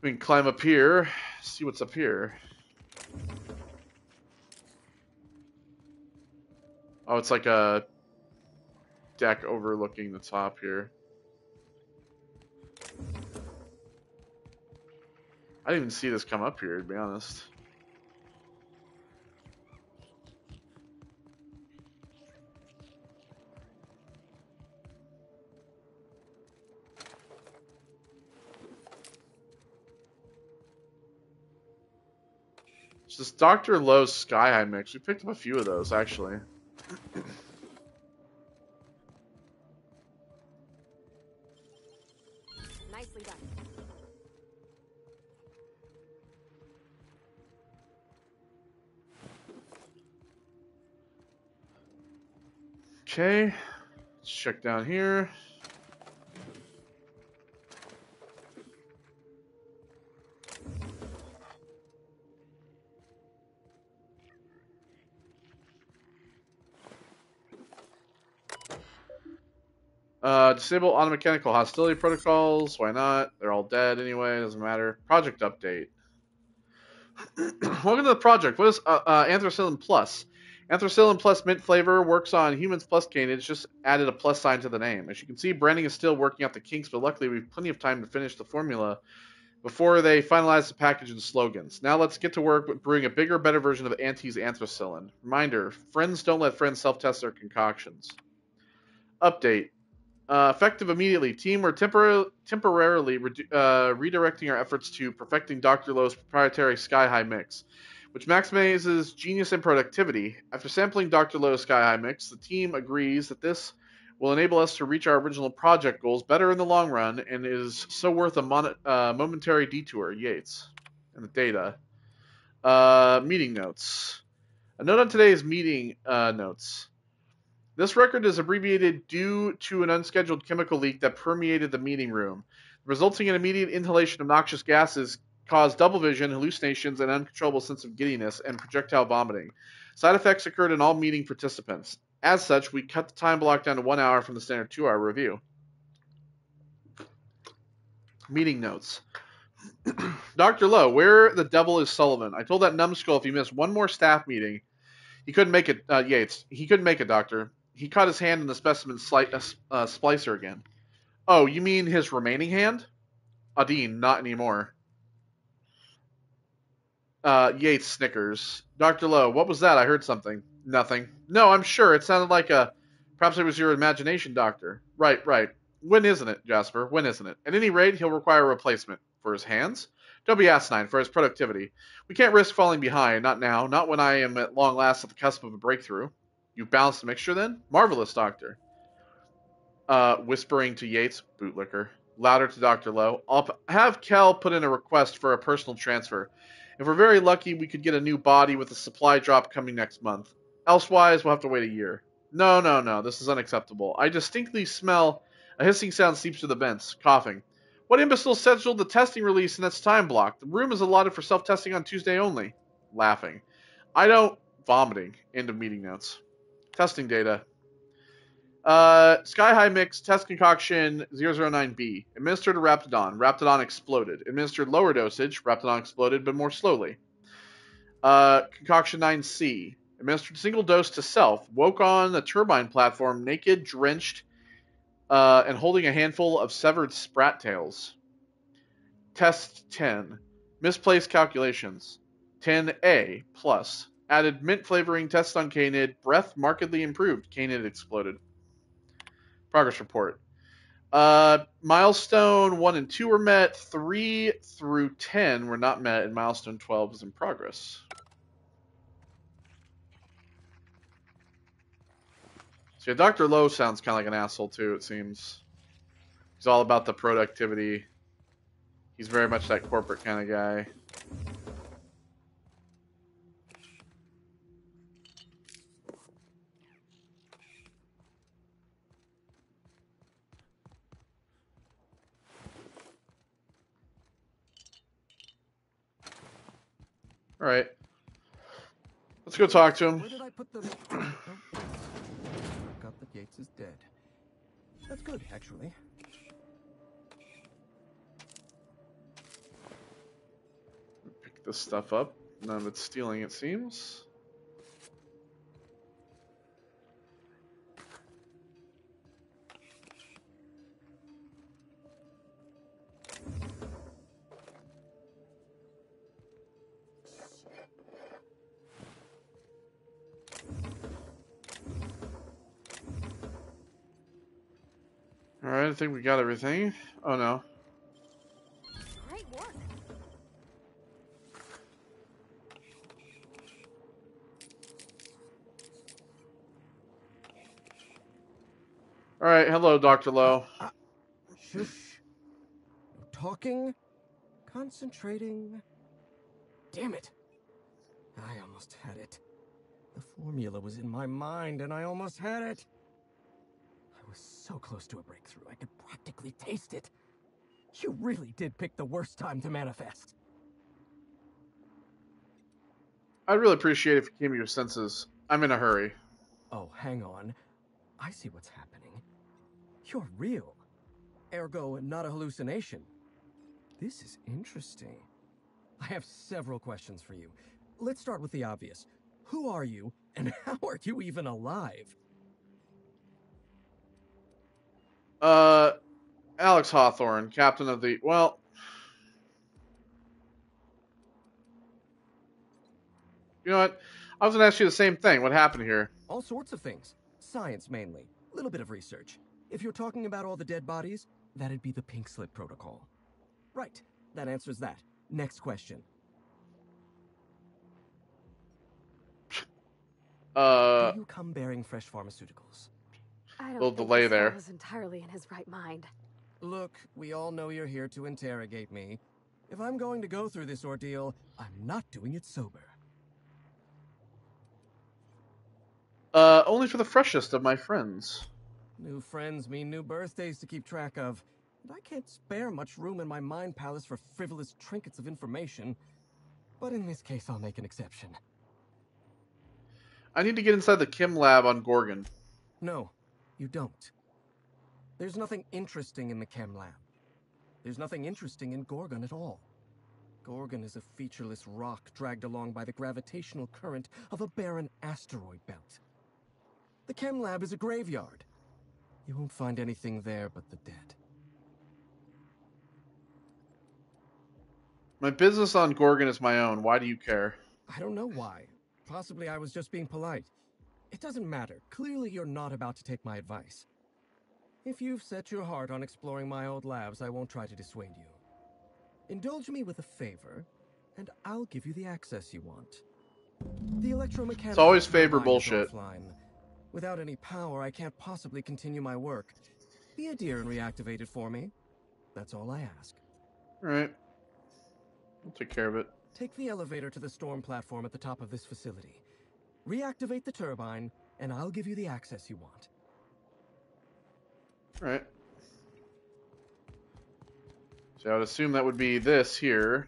We can climb up here, see what's up here. Oh, it's like a deck overlooking the top here. I didn't even see this come up here, to be honest. It's this Dr. Lowe's Sky High mix. We picked up a few of those, actually. Nicely done. Okay, let's check down here. Disable automechanical hostility protocols. Why not? They're all dead anyway. Doesn't matter. Project update. Welcome to the project. What is Anthracillin Plus? Anthracillin Plus mint flavor works on humans plus canines. Just added a plus sign to the name. As you can see, branding is still working out the kinks, but luckily we have plenty of time to finish the formula before they finalize the package and slogans. Now let's get to work with brewing a bigger, better version of Auntie's Anthracillin. Reminder, friends don't let friends self-test their concoctions. Update. Effective immediately. Team, we're temporarily redirecting our efforts to perfecting Dr. Lowe's proprietary Sky High mix, which maximizes genius and productivity. After sampling Dr. Lowe's Sky High mix, the team agrees that this will enable us to reach our original project goals better in the long run and is so worth a momentary detour. Yates. And the data. Meeting notes. A note on today's meeting notes. This record is abbreviated due to an unscheduled chemical leak that permeated the meeting room, resulting in immediate inhalation of noxious gases caused double vision, hallucinations, an uncontrollable sense of giddiness, and projectile vomiting. Side effects occurred in all meeting participants. As such, we cut the time block down to 1 hour from the standard 2-hour review. Meeting notes. Dr. Lowe, where the devil is Sullivan? I told that numbskull if he missed one more staff meeting, he couldn't make it, Yates. He couldn't make it, Doctor. He caught his hand in the specimen splicer again. Oh, you mean his remaining hand? Adine, not anymore. Yates snickers. Dr. Lowe, what was that? I heard something. Nothing. No, I'm sure. It sounded like a... Perhaps it was your imagination, Doctor. Right. When isn't it, Jasper? When isn't it? At any rate, he'll require a replacement. For his hands? Don't be asinine. For his productivity. We can't risk falling behind. Not now. Not when I am at long last at the cusp of a breakthrough. You've balanced the mixture then? Marvelous, Doctor. Whispering to Yates, bootlicker. Louder to Dr. Lowe. I'll have Kel put in a request for a personal transfer. If we're very lucky, we could get a new body with a supply drop coming next month. Elsewise, we'll have to wait a year. No. This is unacceptable. I distinctly smell a hissing sound seeps through the vents. Coughing. What imbecile scheduled the testing release in its time block? The room is allotted for self-testing on Tuesday only. Laughing. I don't... Vomiting. End of meeting notes. Testing data. Sky High Mix Test Concoction 009B. Administered to Raptidon. Raptidon exploded. Administered lower dosage. Raptidon exploded, but more slowly. Concoction 9C. Administered single dose to self. Woke on the turbine platform, naked, drenched, and holding a handful of severed sprat tails. Test 10. Misplaced calculations. 10A plus. Added mint flavoring test on canid. Breath markedly improved. Canid exploded. Progress report. Milestone 1 and 2 were met. 3 through 10 were not met, and milestone 12 is in progress. So yeah, Dr. Lowe sounds kind of like an asshole too, it seems. He's all about the productivity. He's very much that corporate kind of guy. All right. Let's go talk to him. Where did I put the... oh, got that Yates is dead. That's good, actually. Pick this stuff up. None of it's stealing, it seems. Alright, I think we got everything. Oh no. Great work. Alright, hello, Dr. Lowe. Shush. No talking. Concentrating. Damn it. I almost had it. The formula was in my mind and I almost had it. I was so close to a breakthrough, I could practically taste it. You really did pick the worst time to manifest. I'd really appreciate if you came to your senses. I'm in a hurry. Oh, hang on. I see what's happening. You're real. Ergo, not a hallucination. This is interesting. I have several questions for you. Let's start with the obvious. Who are you, and how are you even alive? Alex Hawthorne, captain of the... Well... You know what? I was going to ask you the same thing. What happened here? All sorts of things. Science, mainly. A little bit of research. If you're talking about all the dead bodies, that'd be the Pink Slip Protocol. Right. That answers that. Next question. Do you come bearing fresh pharmaceuticals? I don't Little think delay this there. fellow is entirely in his right mind. Look, we all know you're here to interrogate me. If I'm going to go through this ordeal, I'm not doing it sober. Only for the freshest of my friends. New friends mean new birthdays to keep track of. And I can't spare much room in my mind palace for frivolous trinkets of information. But in this case, I'll make an exception. I need to get inside the chem lab on Gorgon. No, you don't. There's nothing interesting in the chem lab. There's nothing interesting in Gorgon at all. Gorgon is a featureless rock dragged along by the gravitational current of a barren asteroid belt. The chem lab is a graveyard. You won't find anything there but the dead. My business on Gorgon is my own. Why do you care? I don't know why. Possibly I was just being polite. It doesn't matter. Clearly you're not about to take my advice. If you've set your heart on exploring my old labs, I won't try to dissuade you. Indulge me with a favor, and I'll give you the access you want. The electromechanical... It's always favor bullshit. Without any power, I can't possibly continue my work. Be a dear and reactivate it for me. That's all I ask. Alright. I'll take care of it. Take the elevator to the storm platform at the top of this facility. Reactivate the turbine, and I'll give you the access you want. Alright. So I would assume that would be this here.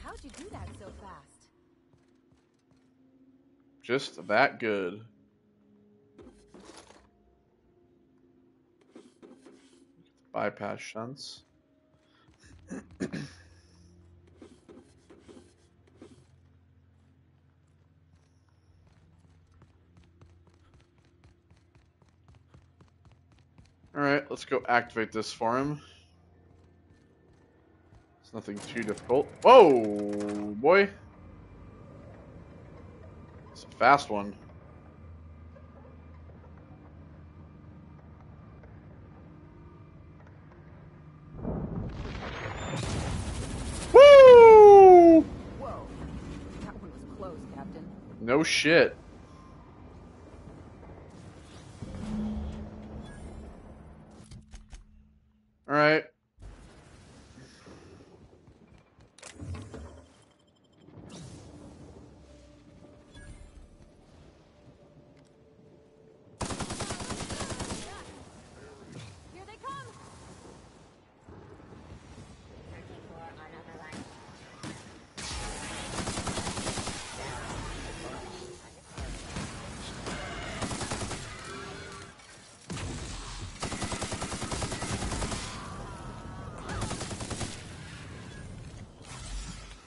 How'd you do that so fast? Just that good. Bypass shunts. Alright, let's go activate this for him. It's nothing too difficult. Whoa, boy. It's a fast one. Woo! Whoa. That one was close, Captain. No shit. Alright. Here they come!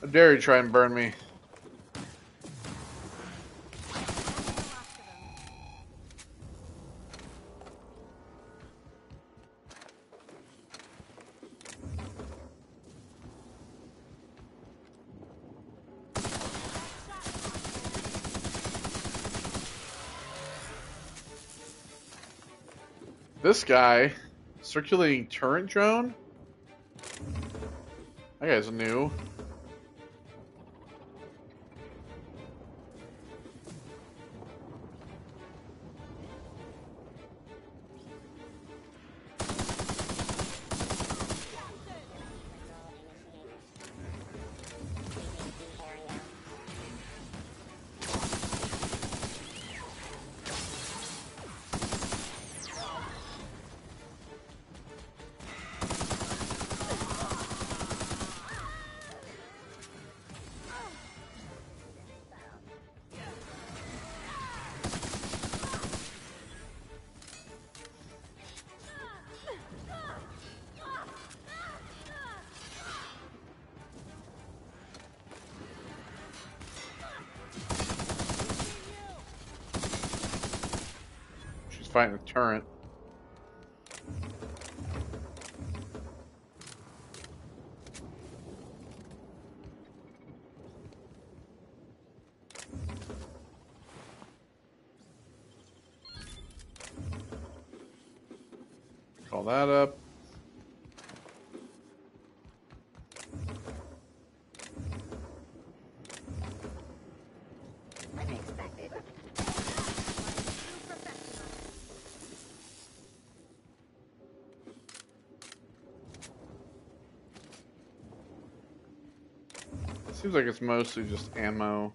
How dare you try and burn me? This guy, circulating turret drone? That guy's new. fighting a turret. Call that up. Unexpected. Seems like it's mostly just ammo.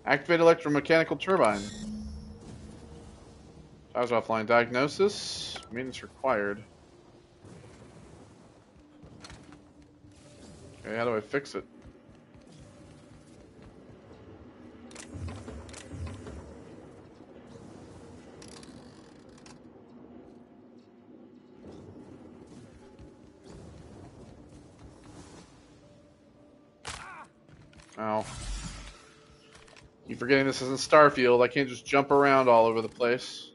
Activate electromechanical turbine. Tires offline. Diagnosis. Maintenance required. Okay, how do I fix it? Oh. You forgetting this isn't Starfield. I can't just jump around all over the place.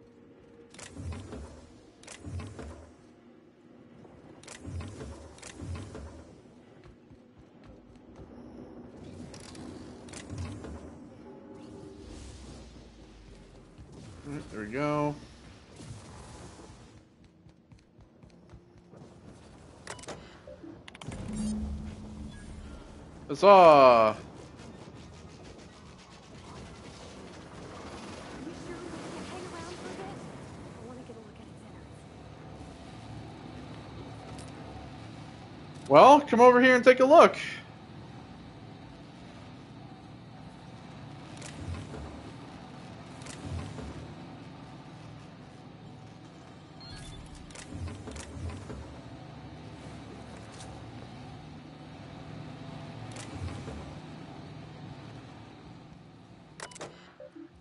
Alright, there we go. Huzzah! Well, come over here and take a look.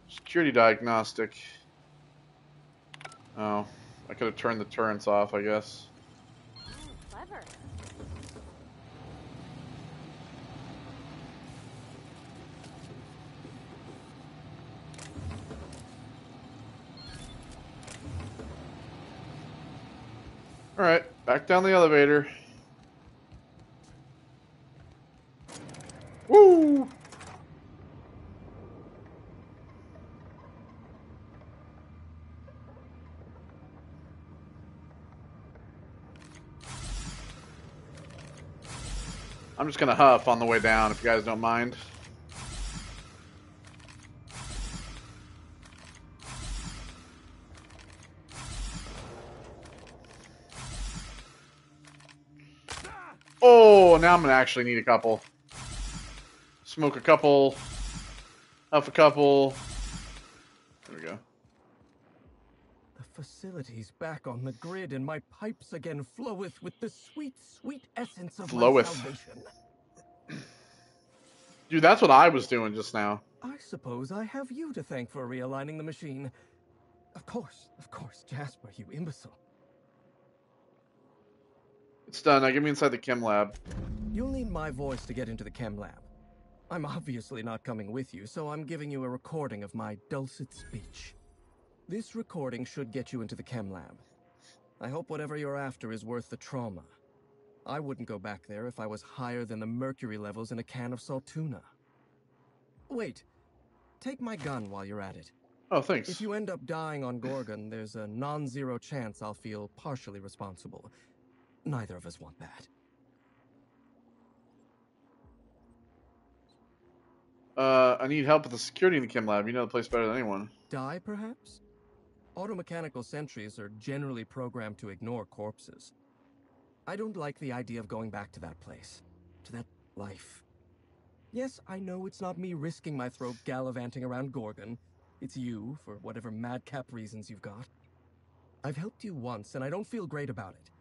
Security diagnostic. Oh, I could have turned the turrets off, I guess. Clever. Alright, back down the elevator. Woo! I'm just gonna huff on the way down if you guys don't mind. Oh, now I'm gonna actually need a couple. Smoke a couple. Huff a couple. There we go. The facility's back on the grid, and my pipes again floweth with the sweet, sweet essence of my salvation. Dude, that's what I was doing just now. I suppose I have you to thank for realigning the machine. Of course, Jasper, you imbecile. It's done. Now get me inside the chem lab. You'll need my voice to get into the chem lab. I'm obviously not coming with you, so I'm giving you a recording of my dulcet speech. This recording should get you into the chem lab. I hope whatever you're after is worth the trauma. I wouldn't go back there if I was higher than the mercury levels in a can of salt tuna. Wait, take my gun while you're at it. Oh, thanks. If you end up dying on Gorgon, there's a non-zero chance I'll feel partially responsible. Neither of us want that. I need help with the security in the chem lab. You know the place better than anyone. Die, perhaps? Automechanical sentries are generally programmed to ignore corpses. I don't like the idea of going back to that place. To that life. Yes, I know it's not me risking my throat gallivanting around Gorgon. It's you, for whatever madcap reasons you've got. I've helped you once, and I don't feel great about it.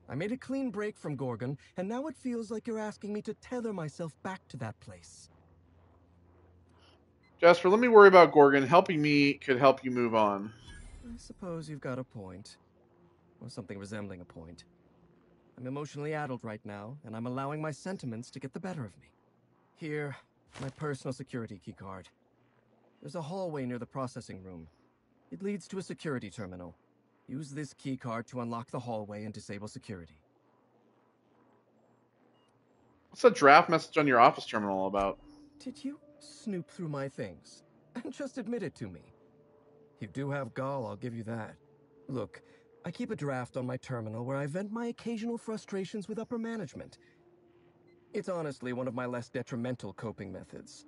I made a clean break from Gorgon, and now it feels like you're asking me to tether myself back to that place. Jasper, let me worry about Gorgon. Helping me could help you move on. I suppose you've got a point. Or something resembling a point. I'm emotionally addled right now, and I'm allowing my sentiments to get the better of me. Here, my personal security keycard. There's a hallway near the processing room. It leads to a security terminal. Use this keycard to unlock the hallway and disable security. What's that draft message on your office terminal all about? Did you snoop through my things? And just admit it to me. You do have gall, I'll give you that. Look, I keep a draft on my terminal where I vent my occasional frustrations with upper management. It's honestly one of my less detrimental coping methods,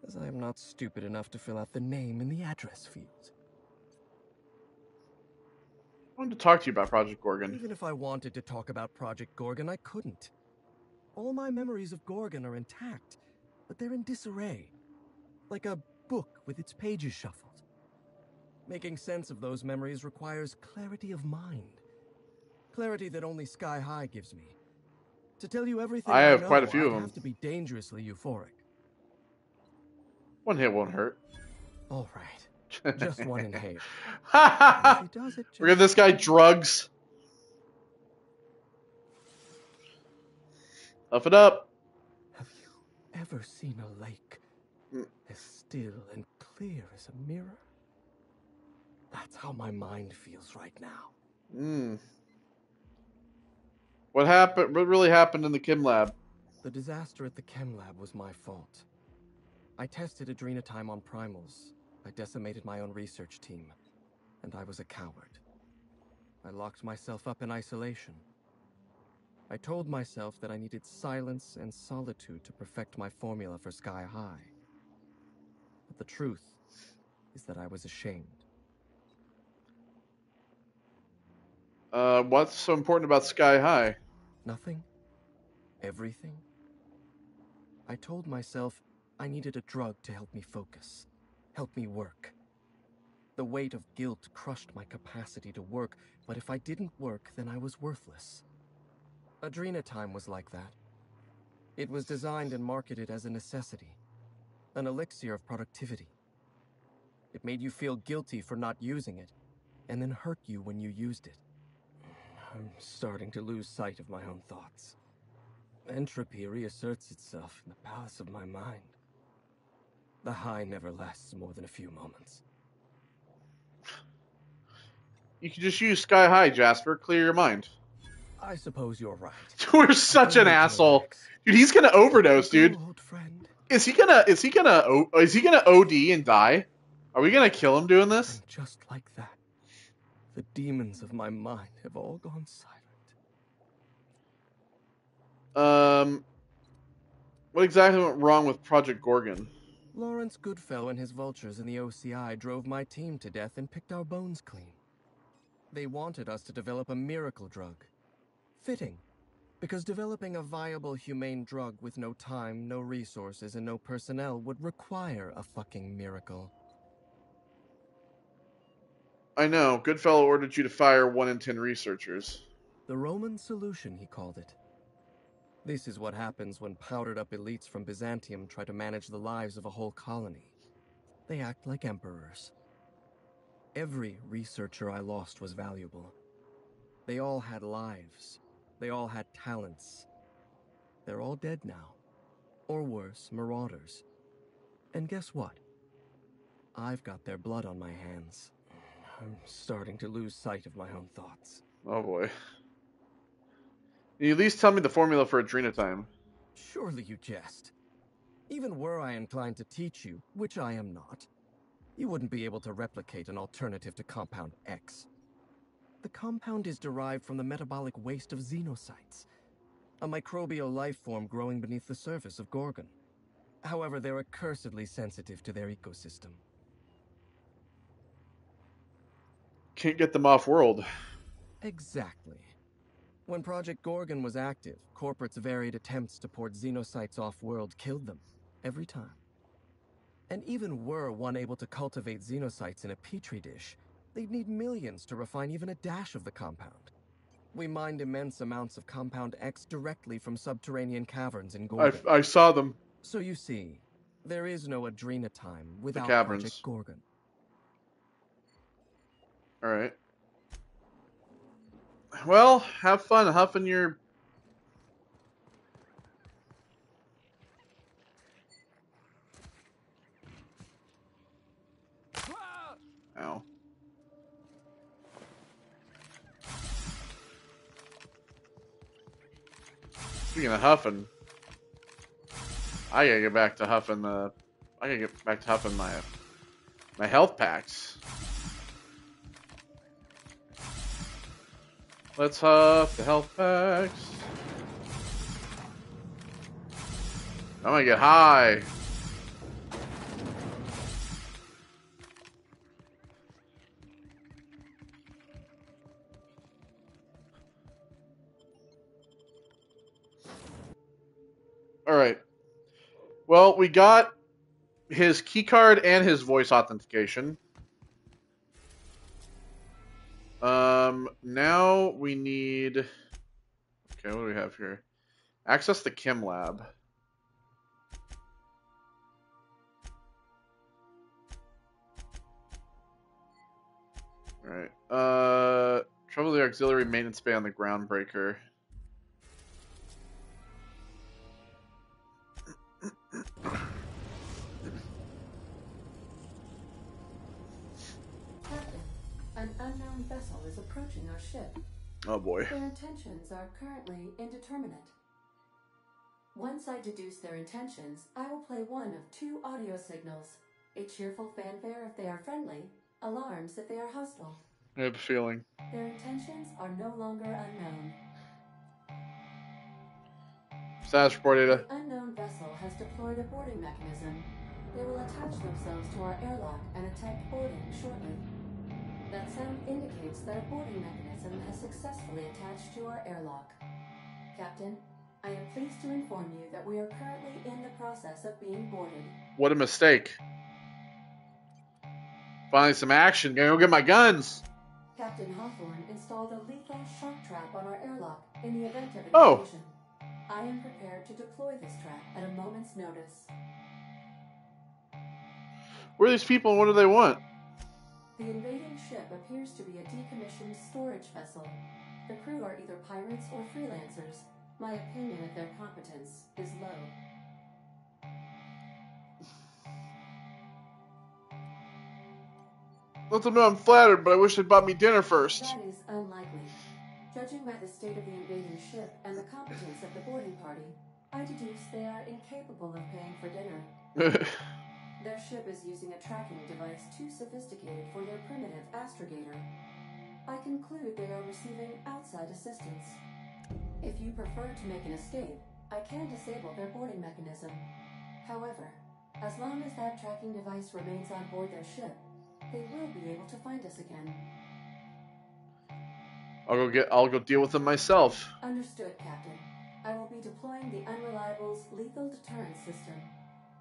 as I am not stupid enough to fill out the name in the address field. I wanted to talk to you about Project Gorgon. Even if I wanted to talk about Project Gorgon, I couldn't. All my memories of Gorgon are intact, but they're in disarray. Like a book with its pages shuffled. Making sense of those memories requires clarity of mind. Clarity that only Sky High gives me. To tell you everything I have know, quite a few of I'd them. have to be dangerously euphoric. One hit won't hurt. All right. Just one inhale. Ha does it, We're giving this guy drugs. Huff it up. Have you ever seen a lake as still and clear as a mirror? That's how my mind feels right now. What happened? What really happened in the chem lab? The disaster at the chem lab was my fault. I tested adrenotime on primals. I decimated my own research team. And I was a coward. I locked myself up in isolation. I told myself that I needed silence and solitude to perfect my formula for Sky High. But the truth is that I was ashamed. What's so important about Sky High? Nothing. Everything. I told myself I needed a drug to help me focus, help me work. The weight of guilt crushed my capacity to work, but if I didn't work, then I was worthless. Adrenotime was like that. It was designed and marketed as a necessity, an elixir of productivity. It made you feel guilty for not using it, and then hurt you when you used it. I'm starting to lose sight of my own thoughts. Entropy reasserts itself in the palace of my mind. The high never lasts more than a few moments. You can just use Sky High, Jasper. Clear your mind. I suppose you're right. We're such an asshole, dude. He's gonna overdose, dude. Is he gonna OD and die? Are we gonna kill him doing this? And just like that, the demons of my mind have all gone silent. What exactly went wrong with Project Gorgon? Lawrence Goodfellow and his vultures in the OCI drove my team to death and picked our bones clean. They wanted us to develop a miracle drug. Fitting, because developing a viable, humane drug with no time, no resources, and no personnel would require a fucking miracle. I know. Goodfellow ordered you to fire 1 in 10 researchers. The Roman solution, he called it. This is what happens when powdered-up elites from Byzantium try to manage the lives of a whole colony. They act like emperors. Every researcher I lost was valuable. They all had lives. They all had talents. They're all dead now. Or worse, marauders. And guess what? I've got their blood on my hands. I'm starting to lose sight of my own thoughts. Oh boy. Can you at least tell me the formula for adrenotime? Surely you jest. Even were I inclined to teach you, which I am not, you wouldn't be able to replicate an alternative to Compound X. The compound is derived from the metabolic waste of xenocytes, a microbial life form growing beneath the surface of Gorgon. However, they're accursedly sensitive to their ecosystem. Can't get them off world. Exactly. When Project Gorgon was active, corporates' varied attempts to port xenocytes off-world killed them, every time. And even were one able to cultivate xenocytes in a petri dish, they'd need millions to refine even a dash of the compound. We mined immense amounts of Compound X directly from subterranean caverns in Gorgon. I saw them. So you see, There is no Adrena time without caverns. Project Gorgon. All right. Well, have fun huffing your... Ow. Speaking of huffing, I gotta get back to huffing the... I gotta get back to huffing my health packs. Let's huff the health packs. I'm gonna get high. Alright. Well, we got his keycard and his voice authentication. Now we need... Okay, what do we have here? Access the Chem Lab. Alright. Trouble the auxiliary maintenance bay on the Groundbreaker. Captain, an unknown vessel is approaching our ship. Oh boy. Their intentions are currently indeterminate. Once I deduce their intentions, I will play one of two audio signals. A cheerful fanfare if they are friendly, alarms if they are hostile. I have a feeling. Their intentions are no longer unknown. Status report data. The unknown vessel has deployed a boarding mechanism. They will attach themselves to our airlock and attempt boarding shortly. That sound indicates that a boarding mechanism has successfully attached to our airlock. Captain, I am pleased to inform you that we are currently in the process of being boarded. What a mistake. Finally some action. Gonna go get my guns. Captain Hawthorne installed a lethal shock trap on our airlock in the event of an Oh. invasion. I am prepared to deploy this trap at a moment's notice. Where are these people and what do they want? The invading ship appears to be a decommissioned storage vessel. The crew are either pirates or freelancers. My opinion of their competence is low. Let them know I'm flattered, but I wish they'd bought me dinner first. That is unlikely. Judging by the state of the invading ship and the competence of the boarding party, I deduce they are incapable of paying for dinner. Their ship is using a tracking device too sophisticated for their primitive astrogator. I conclude they are receiving outside assistance. If you prefer to make an escape, I can disable their boarding mechanism. However, as long as that tracking device remains on board their ship, they will be able to find us again. I'll go deal with them myself. Understood, Captain. I will be deploying the Unreliable's lethal deterrence system.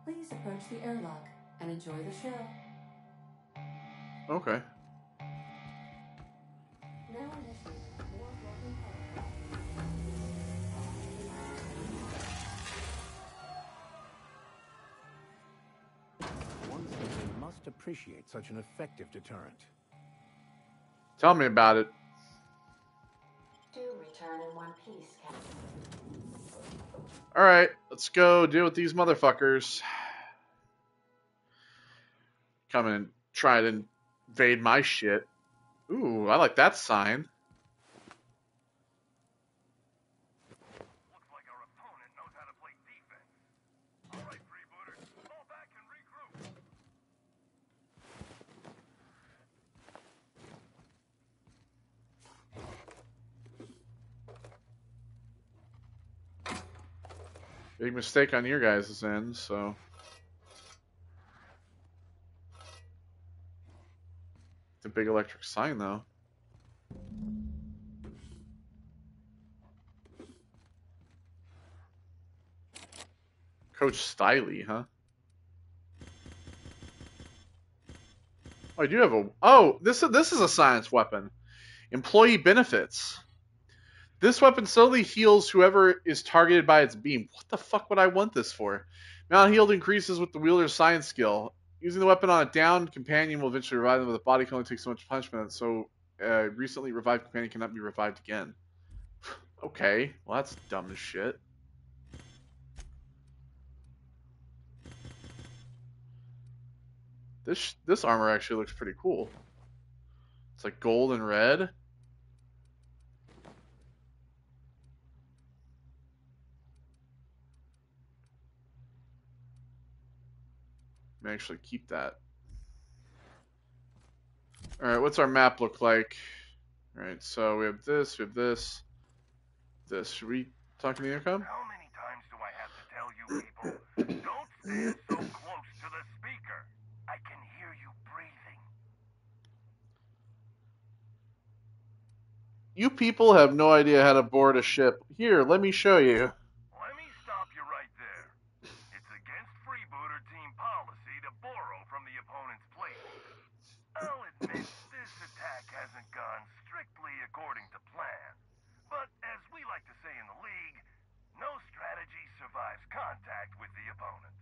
Please approach the airlock and enjoy the show. Okay. Now initiating more broken One simply must appreciate such an effective deterrent. Tell me about it. Do return in one piece, Captain. Alright, let's go deal with these motherfuckers. Come and try to invade my shit. Ooh, I like that sign. Looks like our opponent knows how to play defense. All right, freebooters, fall back and regroup. Big mistake on your guys' end, so. It's a big electric sign, though. Coach Stiley, huh? Oh, I do have a... Oh, this is a science weapon. Employee benefits. This weapon slowly heals whoever is targeted by its beam. What the fuck would I want this for? Amount healed increases with the wielder's science skill. Using the weapon on a downed companion will eventually revive them, but the body can only take so much punishment, so recently revived companion cannot be revived again. Okay, well that's dumb as shit. This armor actually looks pretty cool. It's like gold and red. Let me actually keep that. Alright, what's our map look like? Alright, so we have this, this. Should we talk to the intercom? How many times do I have to tell you people, don't stand so close to the speaker? I can hear you breathing. You people have no idea how to board a ship. Here, let me show you. Let me stop you right there. It's against freebooter team policy to borrow from the opponent's fleet. I'll admit this attack hasn't gone strictly according to plan. But as we like to say in the league, no strategy survives contact with the opponent.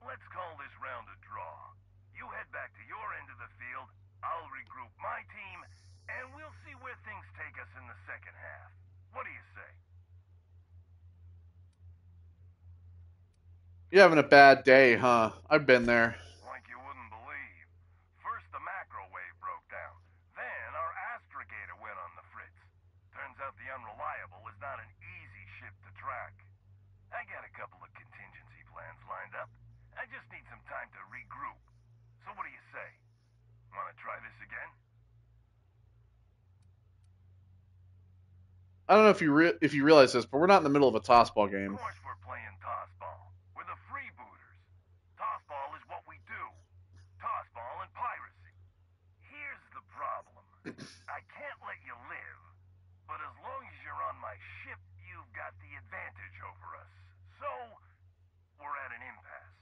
Let's call this round a draw. You head back to your end of the field, I'll regroup my team, and we'll see where things take us in the second half. What do you say? You're having a bad day, huh? I've been there. Like you wouldn't believe. First the macro wave broke down. Then our astrogator went on the fritz. Turns out the Unreliable is not an easy ship to track. I got a couple of contingency plans lined up. I just need some time to regroup. So what do you say? Want to try this again? I don't know if you realize this, but we're not in the middle of a tossball game. Of course we're playing tossball. We're the freebooters. Tossball is what we do. Tossball and piracy. Here's the problem. I can't let you live, but as long as you're on my ship, you've got the advantage over us. So, we're at an impasse.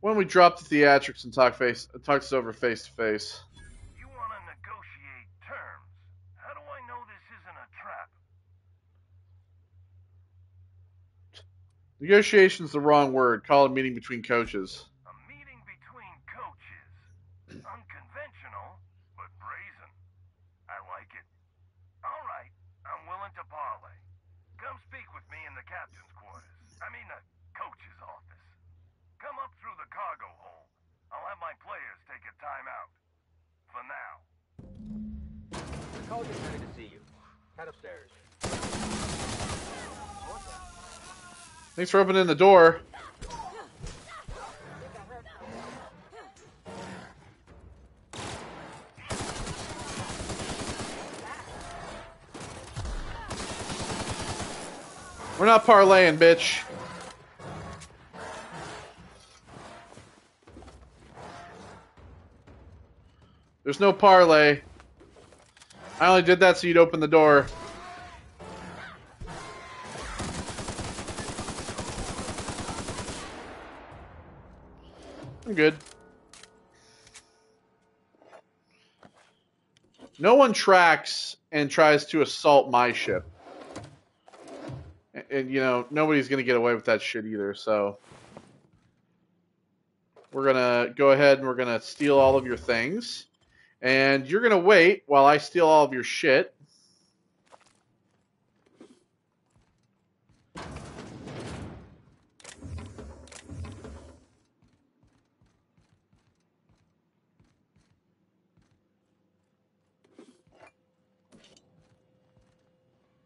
Why don't we drop the theatrics and talk this over face to face? You want to negotiate terms. How do I know this isn't a trap? Negotiation's the wrong word. Call it a meeting between coaches. A meeting between coaches. Unconventional, but brazen. I like it. All right, I'm willing to parlay. Come speak with me in the captain's quarters. I mean the coach's office. Come up through the cargo hold. I'll have my players take a timeout. For now. The coach is ready to see you. Head upstairs. Thanks for opening the door. We're not parlaying, bitch. There's no parlay. I only did that so you'd open the door. I'm good. No one tracks and tries to assault my ship. And you know, nobody's going to get away with that shit either, so we're going to go ahead and we're going to steal all of your things. And you're going to wait while I steal all of your shit.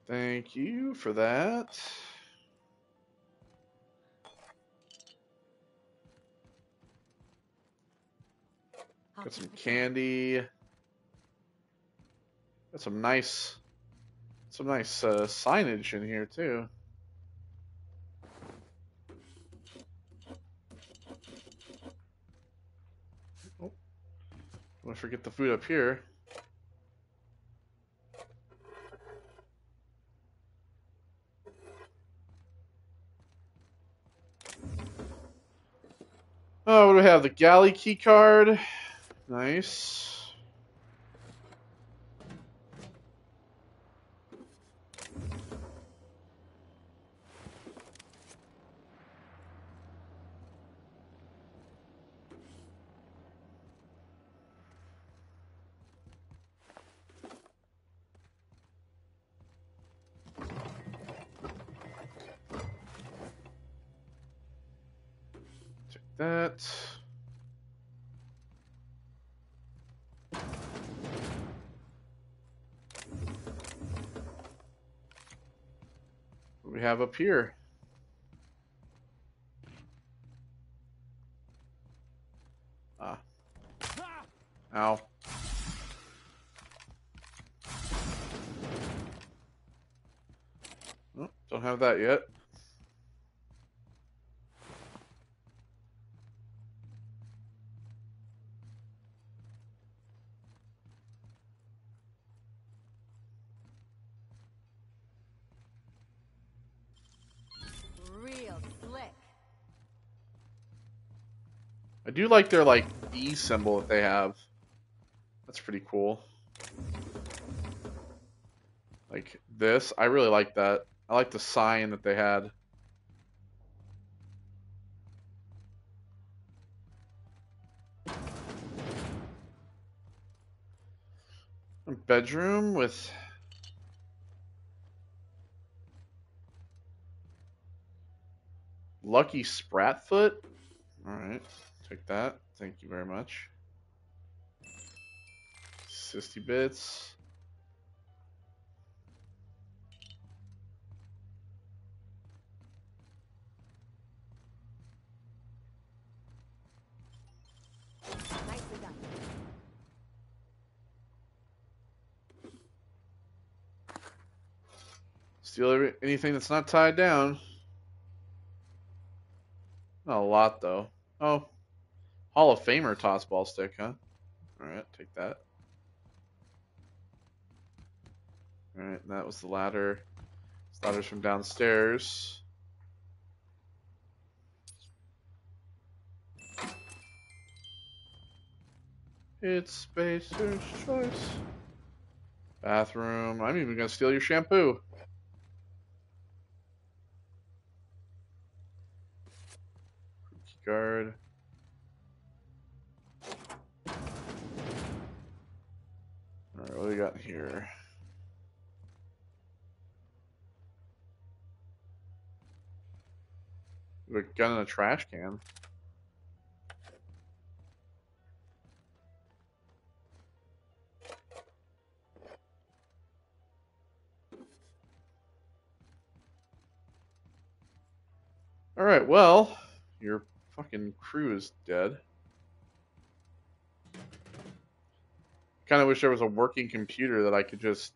Thank you for that. Got some candy. Got some nice signage in here too. Oh, don't forget the food up here. Oh, what do we have? The galley key card. Nice. that. What do we have up here? Ah. Ow. Oh, don't have that yet. Real slick. I do like their like B symbol that they have. That's pretty cool. Like this, I really like that. I like the sign that they had. A bedroom with Lucky Spratfoot. All right, take that. Thank you very much. 60 bits. Nicely done. Steal anything that's not tied down. Not a lot though. Oh, Hall of Famer tossball stick, huh? All right, take that. All right, and that was the ladder. This ladder's from downstairs. It's Spacer's Choice. Bathroom. I'm even gonna steal your shampoo. Key guard. Alright, what do we got here? We have a gun in a trash can. Alright, well, your fucking crew is dead. Kind of wish there was a working computer that I could just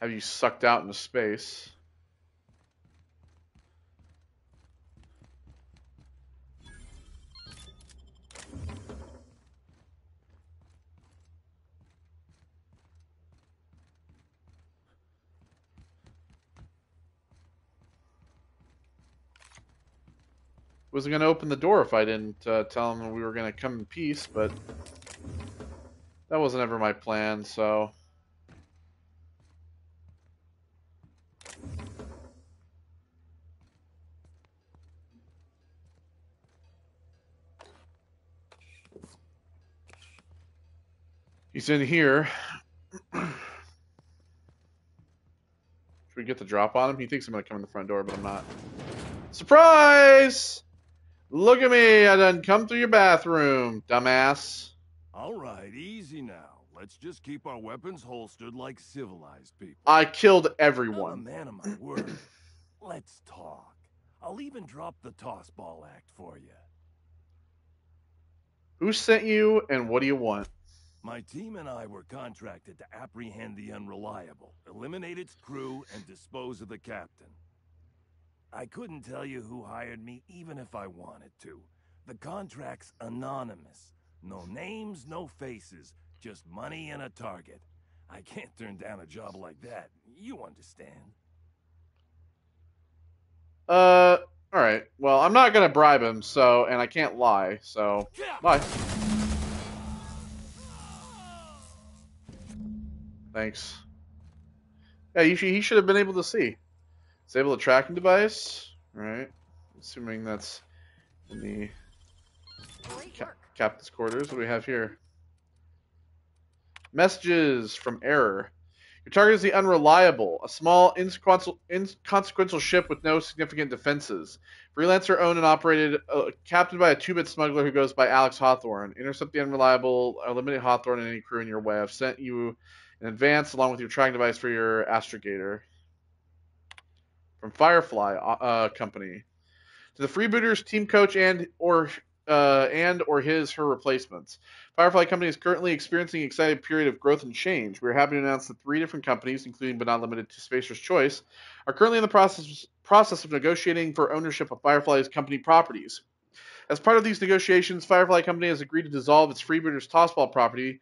have you sucked out into space. Wasn't going to open the door if I didn't tell him we were going to come in peace, but that wasn't ever my plan, so... He's in here. Should we get the drop on him? He thinks I'm going to come in the front door, but I'm not. Surprise! Look at me, I done come through your bathroom, dumbass. All right, easy now. Let's just keep our weapons holstered like civilized people. I killed I'm everyone. a man of my word. Let's talk. I'll even drop the tossball act for you. Who sent you, and what do you want? My team and I were contracted to apprehend the Unreliable, eliminate its crew, and dispose of the captain. I couldn't tell you who hired me even if I wanted to. The contract's anonymous. No names, no faces. Just money and a target. I can't turn down a job like that. You understand. Alright. Well, I'm not gonna bribe him, so, and I can't lie, so, bye. Thanks. Yeah, he should have been able to see. Disable the tracking device. Alright. Assuming that's in the captain's quarters. What do we have here? Messages from Error. Your target is the Unreliable, a small, inconsequential ship with no significant defenses. Freelancer owned and operated, captained by a 2-bit smuggler who goes by Alex Hawthorne. Intercept the Unreliable, eliminate Hawthorne and any crew in your way. I've sent you in advance along with your tracking device for your astrogator. From Firefly Company. To the freebooters, team coach, and or her replacements. Firefly Company is currently experiencing an exciting period of growth and change. We are happy to announce that 3 different companies, including but not limited to Spacer's Choice, are currently in the process of negotiating for ownership of Firefly's company properties. As part of these negotiations, Firefly Company has agreed to dissolve its freebooters Tossball property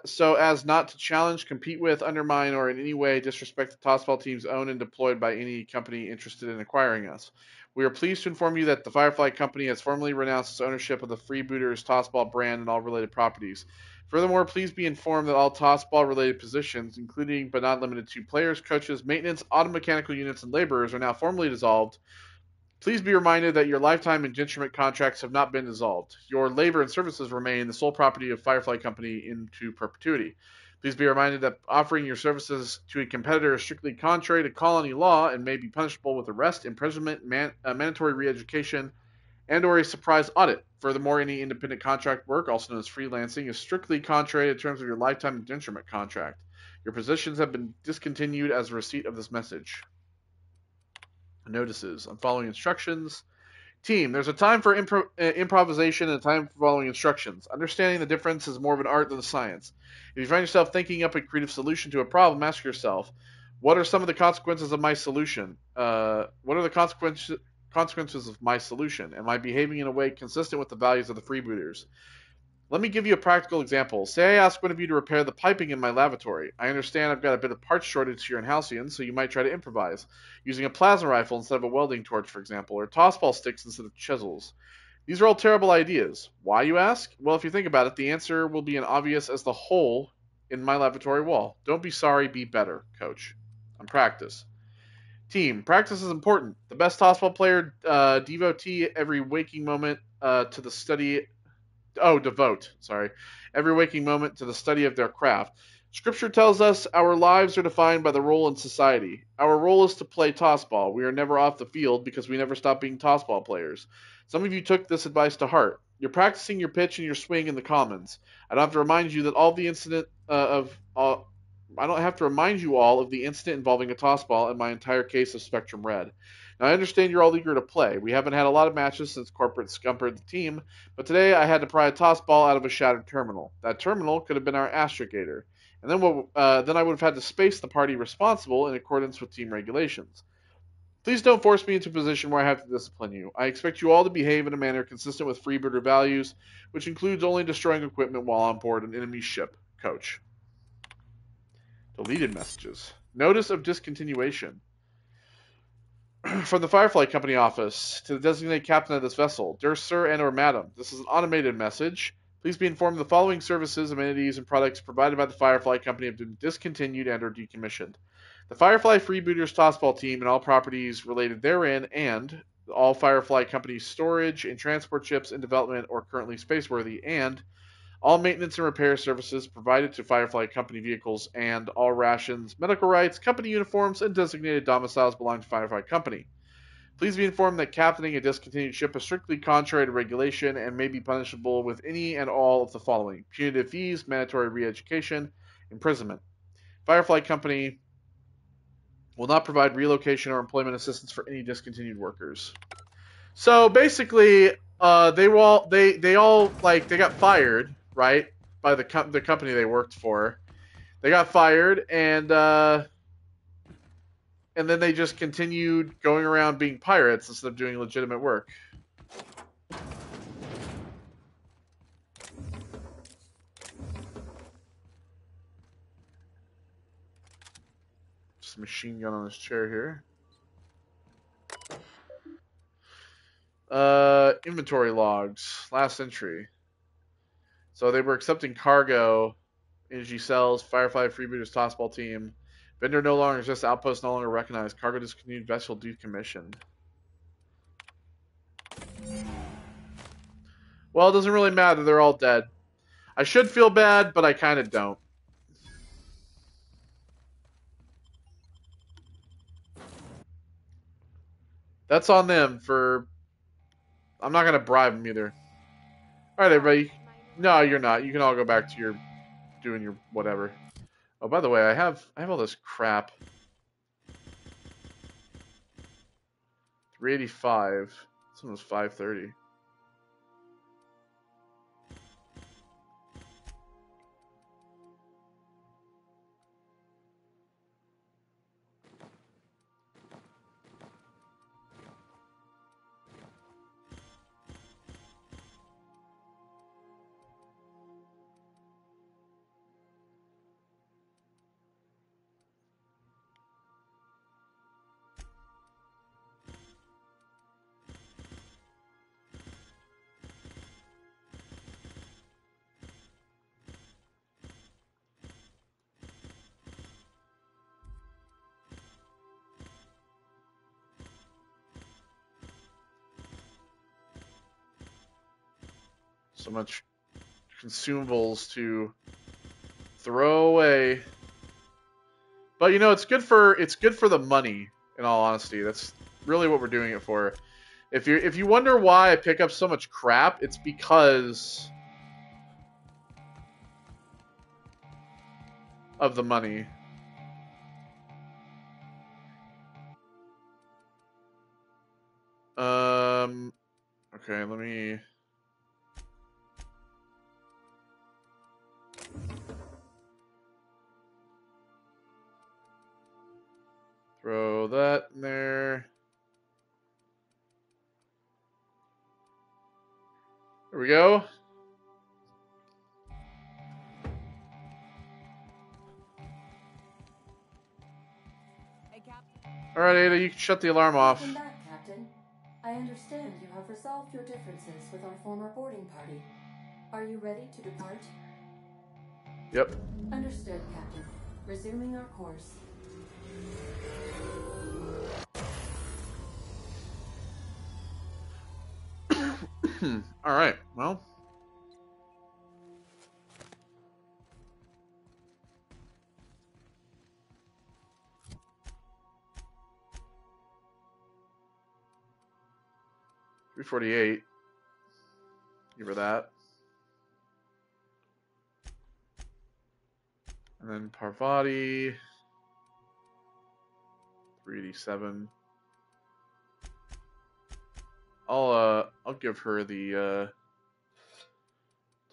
so as not to challenge, compete with, undermine, or in any way disrespect the Tossball teams owned and deployed by any company interested in acquiring us. We are pleased to inform you that the Firefly Company has formally renounced its ownership of the Freebooters Tossball brand and all related properties. Furthermore, please be informed that all Tossball-related positions, including but not limited to players, coaches, maintenance, automechanical units, and laborers, are now formally dissolved. Please be reminded that your lifetime indenturement contracts have not been dissolved. Your labor and services remain the sole property of Firefly Company into perpetuity. Please be reminded that offering your services to a competitor is strictly contrary to colony law and may be punishable with arrest, imprisonment, mandatory re-education, and or a surprise audit. Furthermore, any independent contract work, also known as freelancing, is strictly contrary to terms of your lifetime indenturement contract. Your positions have been discontinued as a receipt of this message. Notices. I'm following instructions. Team, there's a time for improvisation and a time for following instructions. Understanding the difference is more of an art than a science. If you find yourself thinking up a creative solution to a problem, ask yourself, what are some of the consequences of my solution? What are the consequences of my solution? Am I behaving in a way consistent with the values of the freebooters? Let me give you a practical example. Say I ask one of you to repair the piping in my lavatory. I understand I've got a bit of parts shortage here in Halcyon, so you might try to improvise, using a plasma rifle instead of a welding torch, for example, or tossball sticks instead of chisels. These are all terrible ideas. Why, you ask? Well, if you think about it, the answer will be as obvious as the hole in my lavatory wall. Don't be sorry, be better, coach. On practice. Team, practice is important. The best tossball player devotee every waking moment to the study... every waking moment to the study of their craft. Scripture tells us our lives are defined by the role in society. Our role is to play tossball. We are never off the field because we never stop being tossball players. Some of you took this advice to heart. You're practicing your pitch and your swing in the commons. I don't have to remind you all of the incident involving a tossball and my entire case of Spectrum Red. Now, I understand you're all eager to play. We haven't had a lot of matches since corporate scumpered the team, but today I had to pry a toss ball out of a shattered terminal. That terminal could have been our astrogator. And then I would have had to space the party responsible in accordance with team regulations. Please don't force me into a position where I have to discipline you. I expect you all to behave in a manner consistent with freebooter values, which includes only destroying equipment while on board an enemy ship. Coach. Deleted messages. Notice of discontinuation. From the Firefly Company office to the designated captain of this vessel, dear sir and or madam, this is an automated message. Please be informed the following services, amenities, and products provided by the Firefly Company have been discontinued and or decommissioned. The Firefly Freebooters Tossball team and all properties related therein, and all Firefly Company storage and transport ships in development or currently spaceworthy, and all maintenance and repair services provided to Firefly Company vehicles, and all rations, medical rights, company uniforms, and designated domiciles belong to Firefly Company. Please be informed that captaining a discontinued ship is strictly contrary to regulation and may be punishable with any and all of the following: punitive fees, mandatory re-education, imprisonment. Firefly Company will not provide relocation or employment assistance for any discontinued workers. So basically, they got fired, right, by the company they worked for. They got fired, and then they just continued going around being pirates instead of doing legitimate work. Just a machine gun on this chair here. Inventory logs. Last entry. So they were accepting cargo. Energy cells. Firefly Freebooters Tossball team. Vendor no longer exists. Outpost no longer recognized. Cargo discontinued. Vessel decommissioned. Well, it doesn't really matter. They're all dead. I should feel bad, but I kind of don't. That's on them for... I'm not going to bribe them either. Alright, everybody. No, you're not. You can all go back to your... doing your whatever. Oh, by the way, I have all this crap. 385. This one was 530. So much consumables to throw away. But you know, it's good for the money, in all honesty. That's really what we're doing it for. If you wonder why I pick up so much crap, it's because of the money. Okay, let me... throw that in there. There we go. Alright, Ada, you can shut the alarm off. Welcome back, Captain. I understand you have resolved your differences with our former boarding party. Are you ready to depart? Yep. Understood, Captain. Resuming our course. Alright, well. $348. Give her that. And then Parvati. $387. I'll give her the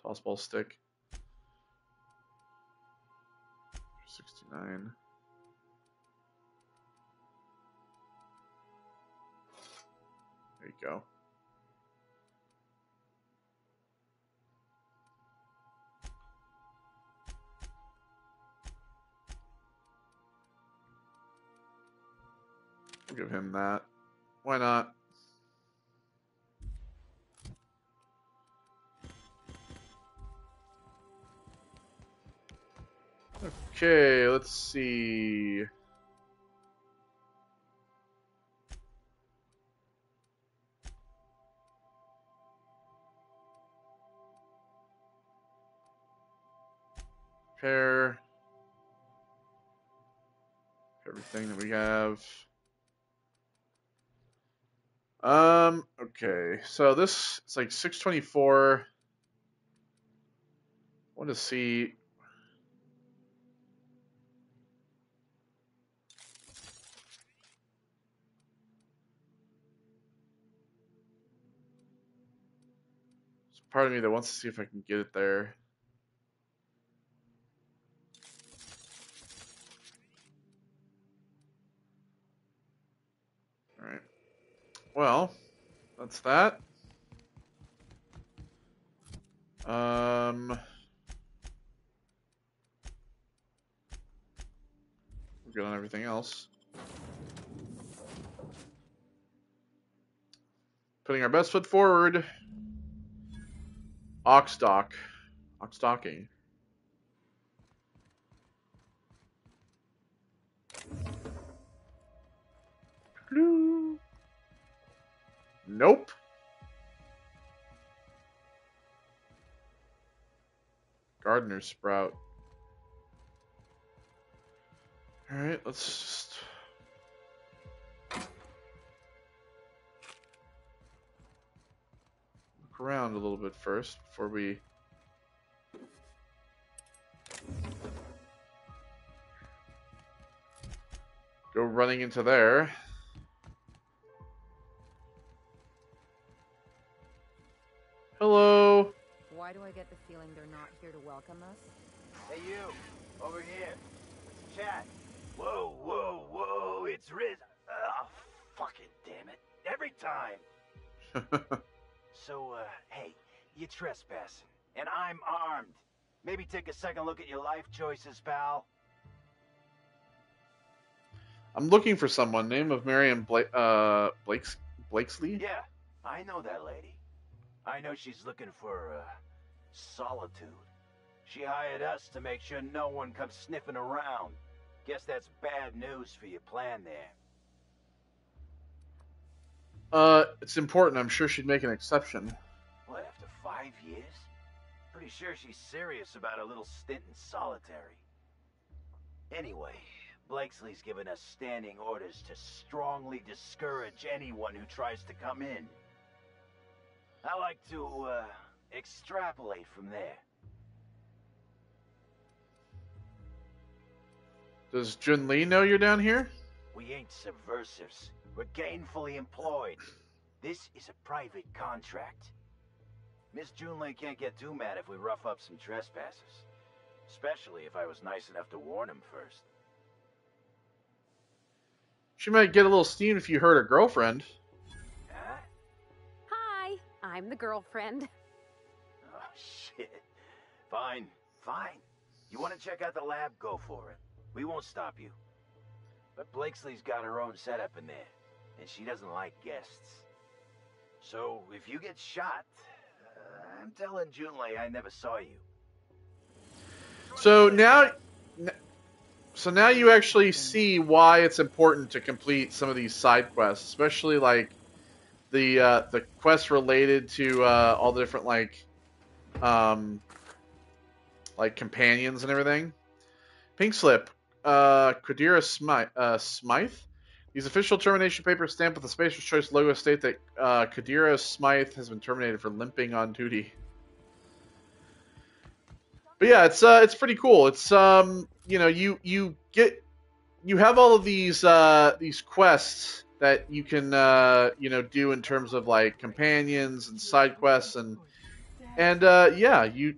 toss ball stick. 69. There you go. We'll give him that. Why not? Okay, let's see. Pair everything that we have. Okay, so this it's like 624. I want to see. There's part of me that wants to see if I can get it there. All right. Well, that's that. We're good on everything else. Putting our best foot forward. Oxdock. Oxdocking. Nope. Gardener sprout. Alright, let's just... a little bit first before we go running into there. Hello. Why do I get the feeling they're not here to welcome us? Hey, you! Over here! Let's chat! Whoa, whoa, whoa! It's Riz. Oh, fucking damn it. Every time! So, hey, you're trespassing. And I'm armed. Maybe take a second look at your life choices, pal. I'm looking for someone. Name of Marion Blakesley? Yeah, I know that lady. I know she's looking for, solitude. She hired us to make sure no one comes sniffing around. Guess that's bad news for your plan there. It's important. I'm sure she'd make an exception. What, after 5 years? Pretty sure she's serious about a little stint in solitary. Anyway, Blakesley's given us standing orders to strongly discourage anyone who tries to come in. I like to, extrapolate from there. Does Jun Lee know you're down here? We ain't subversives. We're gainfully employed. This is a private contract. Miss Junlei can't get too mad if we rough up some trespassers. Especially if I was nice enough to warn him first. She might get a little steamed if you hurt her girlfriend. Huh? Hi, I'm the girlfriend. Oh, shit. Fine, fine. You want to check out the lab? Go for it. We won't stop you. But Blakesley's got her own setup in there, and she doesn't like guests. So, if you get shot, I'm telling Junlei I never saw you. So now you actually see why it's important to complete some of these side quests, especially like the quests related to all the different like companions and everything. Pink slip, Qadira Smythe. These official termination papers stamped with the Spacer's Choice logo state that Qadira Smythe has been terminated for limping on duty. But yeah, it's pretty cool. It's you know, you have all of these quests that you can you know, do in terms of like companions and side quests and yeah, you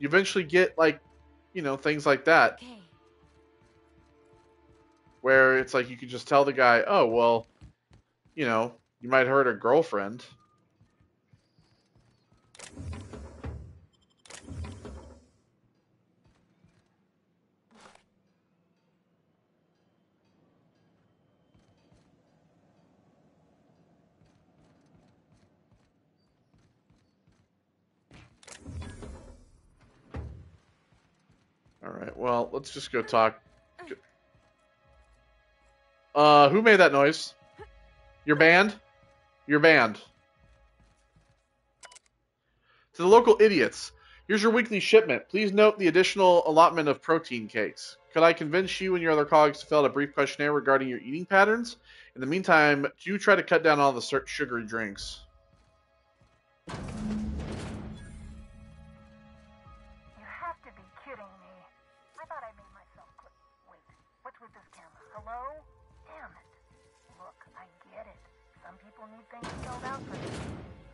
eventually get like, you know, things like that. Okay. Where it's like you can just tell the guy, oh well, you know, you might hurt a girlfriend. Alright, well, let's just go talk. Who made that noise? Your band? Your band. To the local idiots, here's your weekly shipment. Please note the additional allotment of protein cakes. Could I convince you and your other colleagues to fill out a brief questionnaire regarding your eating patterns? In the meantime, do try to cut down all the sugary drinks. Hello? Damn it. Look, I get it. Some people need things spelled out for them.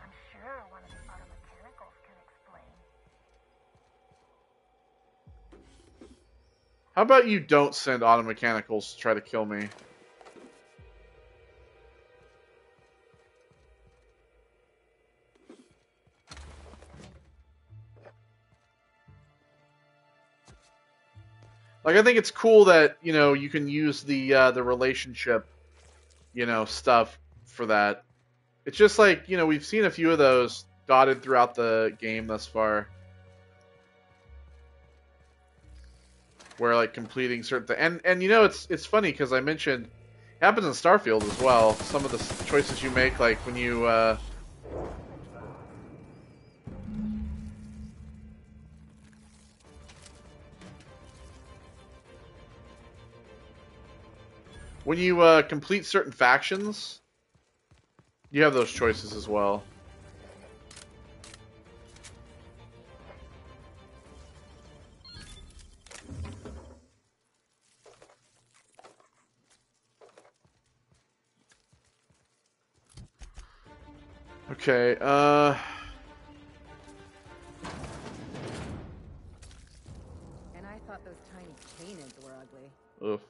I'm sure one of the auto mechanicals can explain. How about you don't send auto mechanicals to try to kill me? Like, I think it's cool that, you know, you can use the relationship, you know, stuff for that. It's just like, you know, we've seen a few of those dotted throughout the game thus far. Where, like, completing certain things. And you know, it's funny, because I mentioned, it happens in Starfield as well. Some of the choices you make, like, when you, when you complete certain factions, you have those choices as well. Okay, And I thought those tiny canids were ugly. ugh.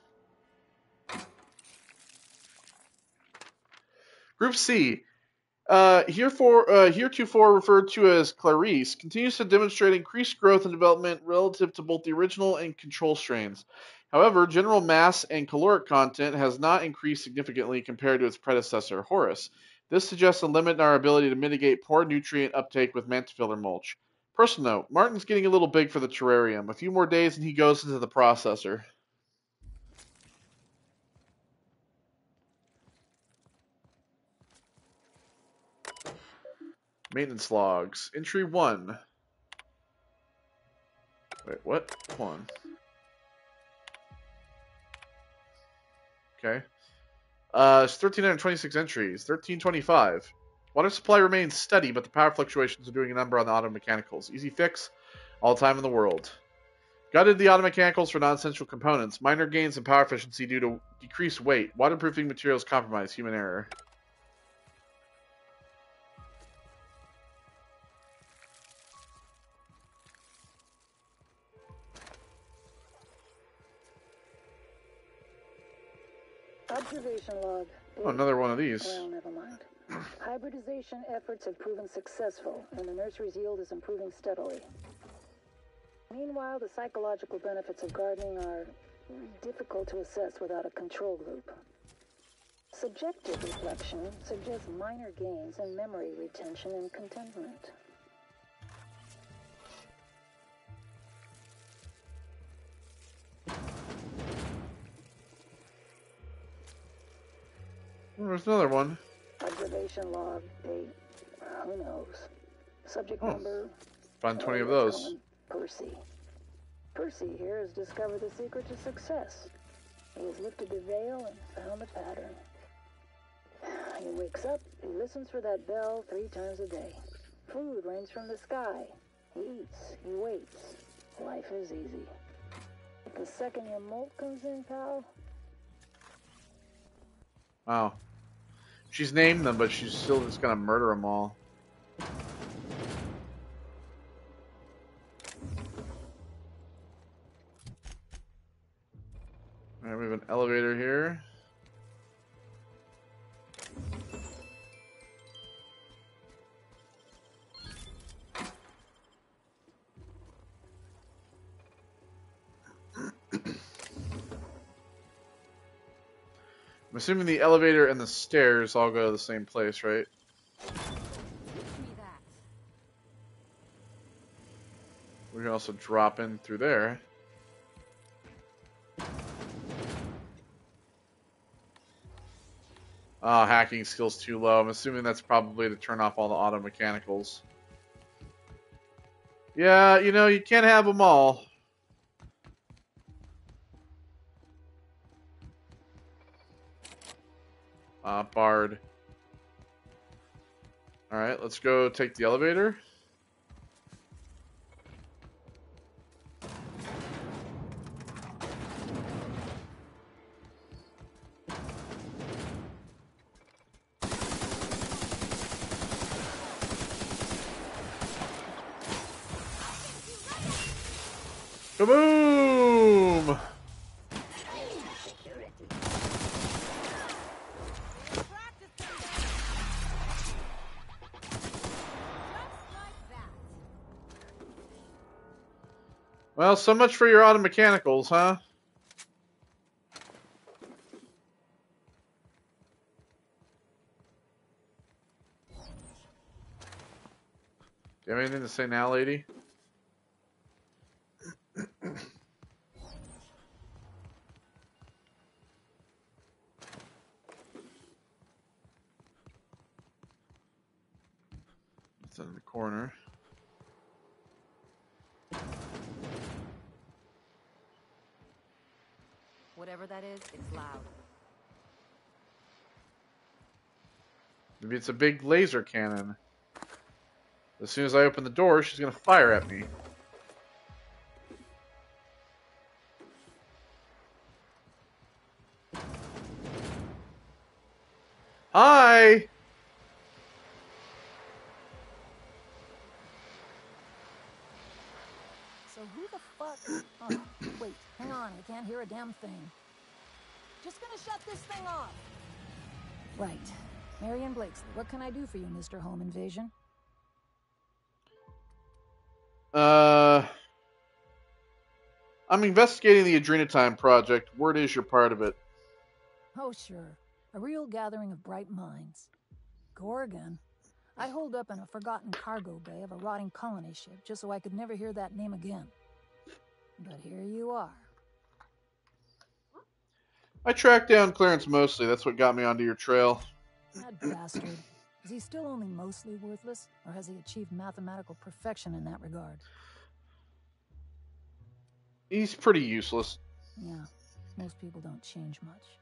Group C. Heretofore referred to as Clarice, continues to demonstrate increased growth and development relative to both the original and control strains. However, general mass and caloric content has not increased significantly compared to its predecessor, Horus. This suggests a limit in our ability to mitigate poor nutrient uptake with mantafiller mulch. Personal note, Martin's getting a little big for the terrarium. A few more days and he goes into the processor. Maintenance logs. Entry 1. Wait, what? Hold on. Okay. It's 1,326 entries. 1,325. Water supply remains steady, but the power fluctuations are doing a number on the auto mechanicals. Easy fix. All time in the world. Gutted the auto mechanicals for non-essential components. Minor gains in power efficiency due to decreased weight. Waterproofing materials compromised. Human error. Observation log. Oh, another one of these. Well, never mind. Hybridization efforts have proven successful, and the nursery's yield is improving steadily. Meanwhile, the psychological benefits of gardening are difficult to assess without a control group. Subjective reflection suggests minor gains in memory retention and contentment. Oh, there's another one. Observation log, date, who knows. Subject number. Find 20 of those. Percy. Percy here has discovered the secret to success. He has lifted the veil and found the pattern. He wakes up, he listens for that bell 3 times a day. Food rains from the sky. He eats, he waits. Life is easy. But the second your molt comes in, pal. Wow. She's named them, but she's still just gonna murder them all. Alright, we have an elevator here. I'm assuming the elevator and the stairs all go to the same place, right? We can also drop in through there. Oh, hacking skill's too low. I'm assuming that's probably to turn off all the auto mechanicals. Yeah, you know, you can't have them all. Barred. Alright, let's go take the elevator. Kaboom! Well, so much for your auto mechanicals, huh? Do you have anything to say now, lady? It's in the corner. Whatever that is, it's loud. Maybe it's a big laser cannon. As soon as I open the door, she's gonna fire at me. Hi! I can't hear a damn thing. Just gonna shut this thing off. Right. Marion Blakesley, what can I do for you, Mr. Home Invasion? I'm investigating the Adrenatime project. Word is you're part of it. Oh, sure. A real gathering of bright minds. Gorgon. I holed up in a forgotten cargo bay of a rotting colony ship just so I could never hear that name again. But here you are. I tracked down Clarence Mosley. That's what got me onto your trail. That bastard. Is he still only mostly worthless, or has he achieved mathematical perfection in that regard? He's pretty useless. Yeah, most people don't change much.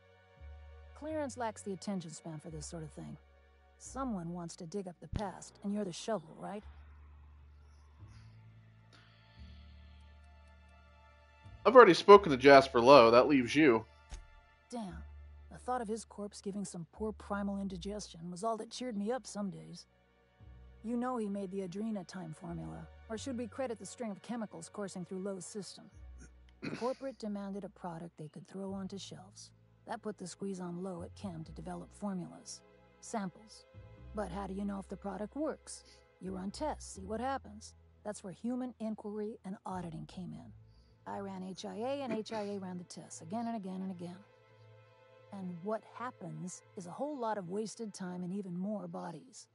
Clarence lacks the attention span for this sort of thing. Someone wants to dig up the past, and you're the shovel, right? I've already spoken to Jasper Lowe. That leaves you. Damn. The thought of his corpse giving some poor primal indigestion was all that cheered me up some days. You know he made the Adrenatime formula, or should we credit the string of chemicals coursing through Lowe's system? Corporate demanded a product they could throw onto shelves. That put the squeeze on Lowe at Chem to develop formulas, samples. But how do you know if the product works? You run tests, see what happens. That's where human inquiry and auditing came in. I ran HIA, and HIA ran the tests again and again and again. And what happens is a whole lot of wasted time and even more bodies.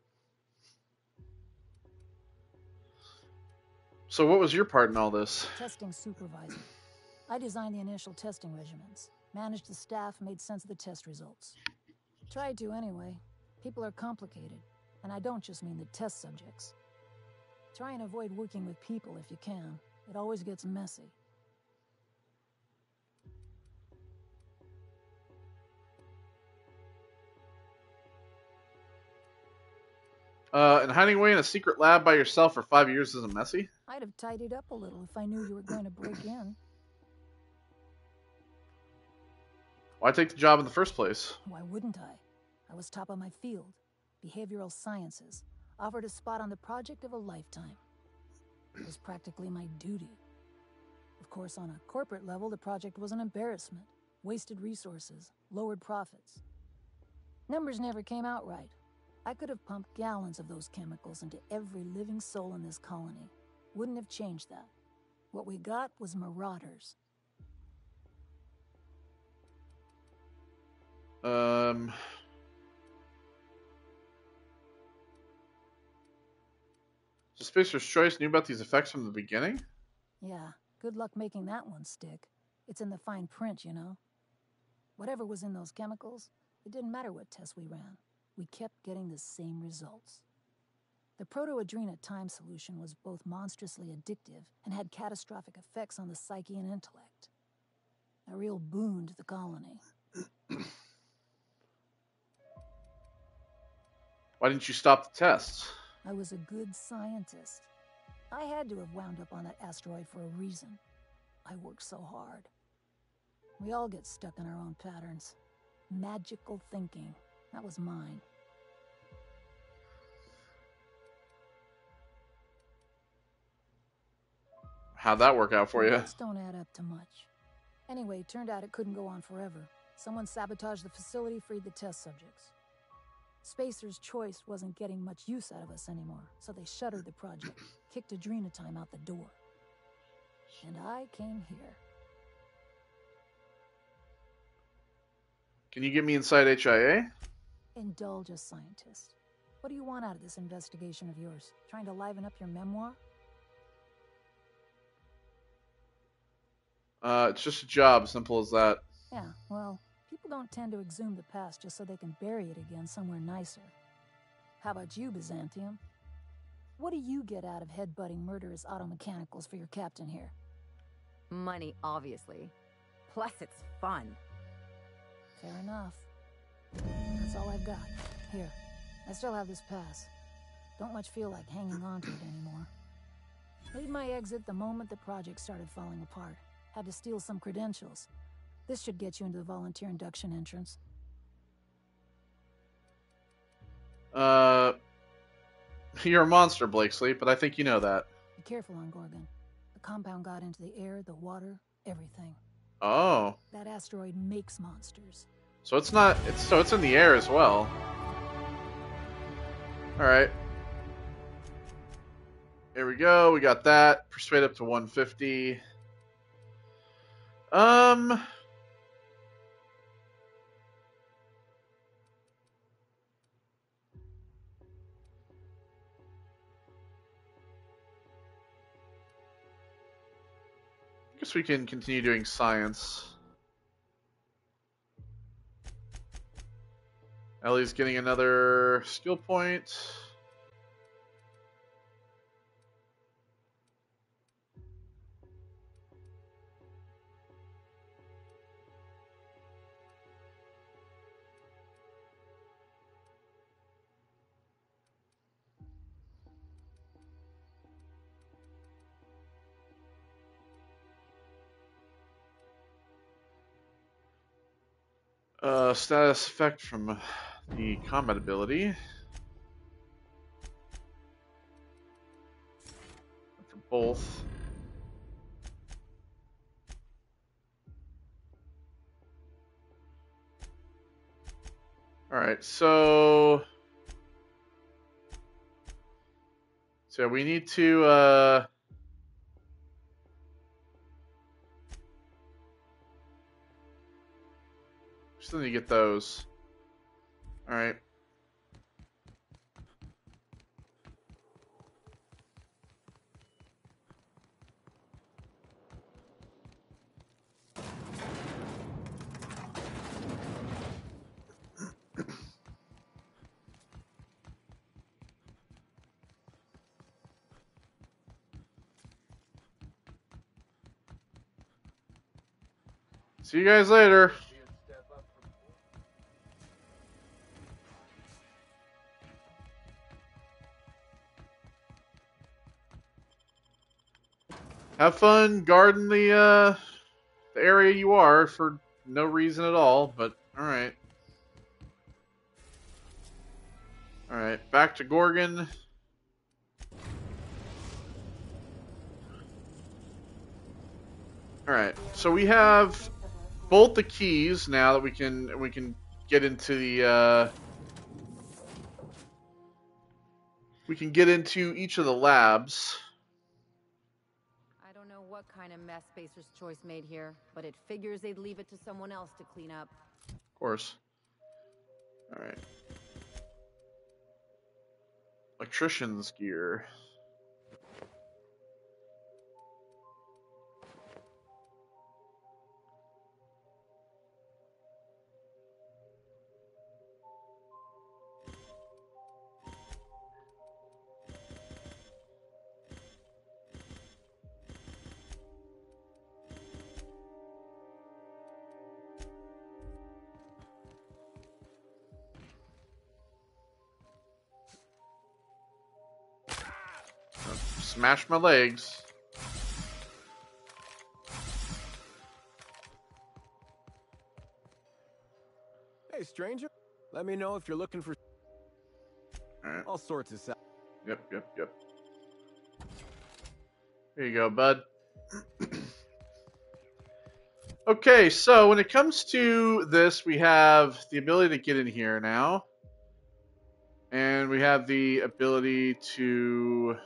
So what was your part in all this? Testing supervisor. I designed the initial testing regimens, managed the staff, made sense of the test results. Tried to anyway. People are complicated, and I don't just mean the test subjects. Try and avoid working with people if you can. It always gets messy. And hiding away in a secret lab by yourself for 5 years isn't messy? I'd have tidied up a little if I knew you were going to break in. Why take the job in the first place? Why wouldn't I? I was top of my field. Behavioral sciences. Offered a spot on the project of a lifetime. It was practically my duty. Of course, on a corporate level, the project was an embarrassment. Wasted resources, lowered profits. Numbers never came out right. I could have pumped gallons of those chemicals into every living soul in this colony. Wouldn't have changed that. What we got was marauders. So Spacer's Choice knew about these effects from the beginning? Yeah, good luck making that one stick. It's in the fine print, you know. Whatever was in those chemicals, it didn't matter what tests we ran. We kept getting the same results. The proto-Adrenatime solution was both monstrously addictive and had catastrophic effects on the psyche and intellect. A real boon to the colony. Why didn't you stop the tests? I was a good scientist. I had to have wound up on that asteroid for a reason. I worked so hard. We all get stuck in our own patterns. Magical thinking. That was mine. How'd that work out for you? Those don't add up to much. Anyway, turned out it couldn't go on forever. Someone sabotaged the facility, freed the test subjects. Spacer's Choice wasn't getting much use out of us anymore, so they shuttered the project, kicked Adrenatime out the door. And I came here. Can you get me inside HIA? Indulge a scientist. What do you want out of this investigation of yours? Trying to liven up your memoir? It's just a job, simple as that. Yeah, well, people don't tend to exhume the past just so they can bury it again somewhere nicer. How about you, Byzantium? What do you get out of headbutting murderous automechanicals for your captain here? Money, obviously. Plus, it's fun. Fair enough. That's all I've got. Here, I still have this pass. Don't much feel like hanging on to it anymore. Made my exit the moment the project started falling apart. Had to steal some credentials. This should get you into the volunteer induction entrance. You're a monster, Blakesley, but I think you know that. Be careful on Gorgon. The compound got into the air, the water, everything. Oh. That asteroid makes monsters. So it's not. It's in the air as well. All right. Here we go. We got that. Persuade up to 150. I guess we can continue doing science. Ellie's getting another skill point. Status effect from the combat ability. For both. Alright, so we need to still need to get those. Alright. See you guys later. Have fun guarding the area you are for no reason at all, but alright. Alright, back to Gorgon. Alright, so we have both the keys now that we can get into the we can get into each of the labs. I don't know what kind of mess Spacer's Choice made here, but it figures they'd leave it to someone else to clean up. Of course. Alright. Electrician's gear. Smash my legs. Hey, stranger. Let me know if you're looking for all sorts of stuff. Yep. Here you go, bud. Okay, so when it comes to this, we have the ability to get in here now. And we have the ability to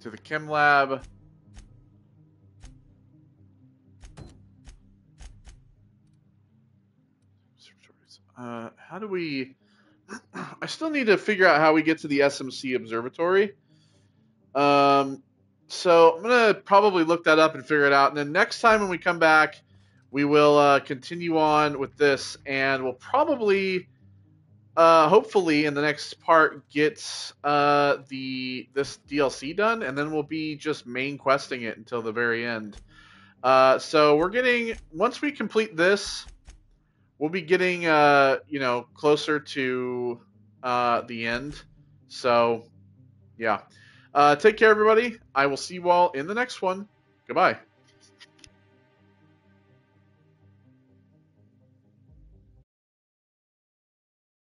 into the chem lab. How do we... I still need to figure out how we get to the SMC observatory. So I'm going to probably look that up and figure it out. And then next time when we come back, we will continue on with this. And we'll probably, hopefully, in the next part, get this DLC done. And then we'll be just main questing it until the very end. So we're getting... Once we complete this... We'll be getting, closer to the end. So, yeah. Take care, everybody. I will see you all in the next one. Goodbye.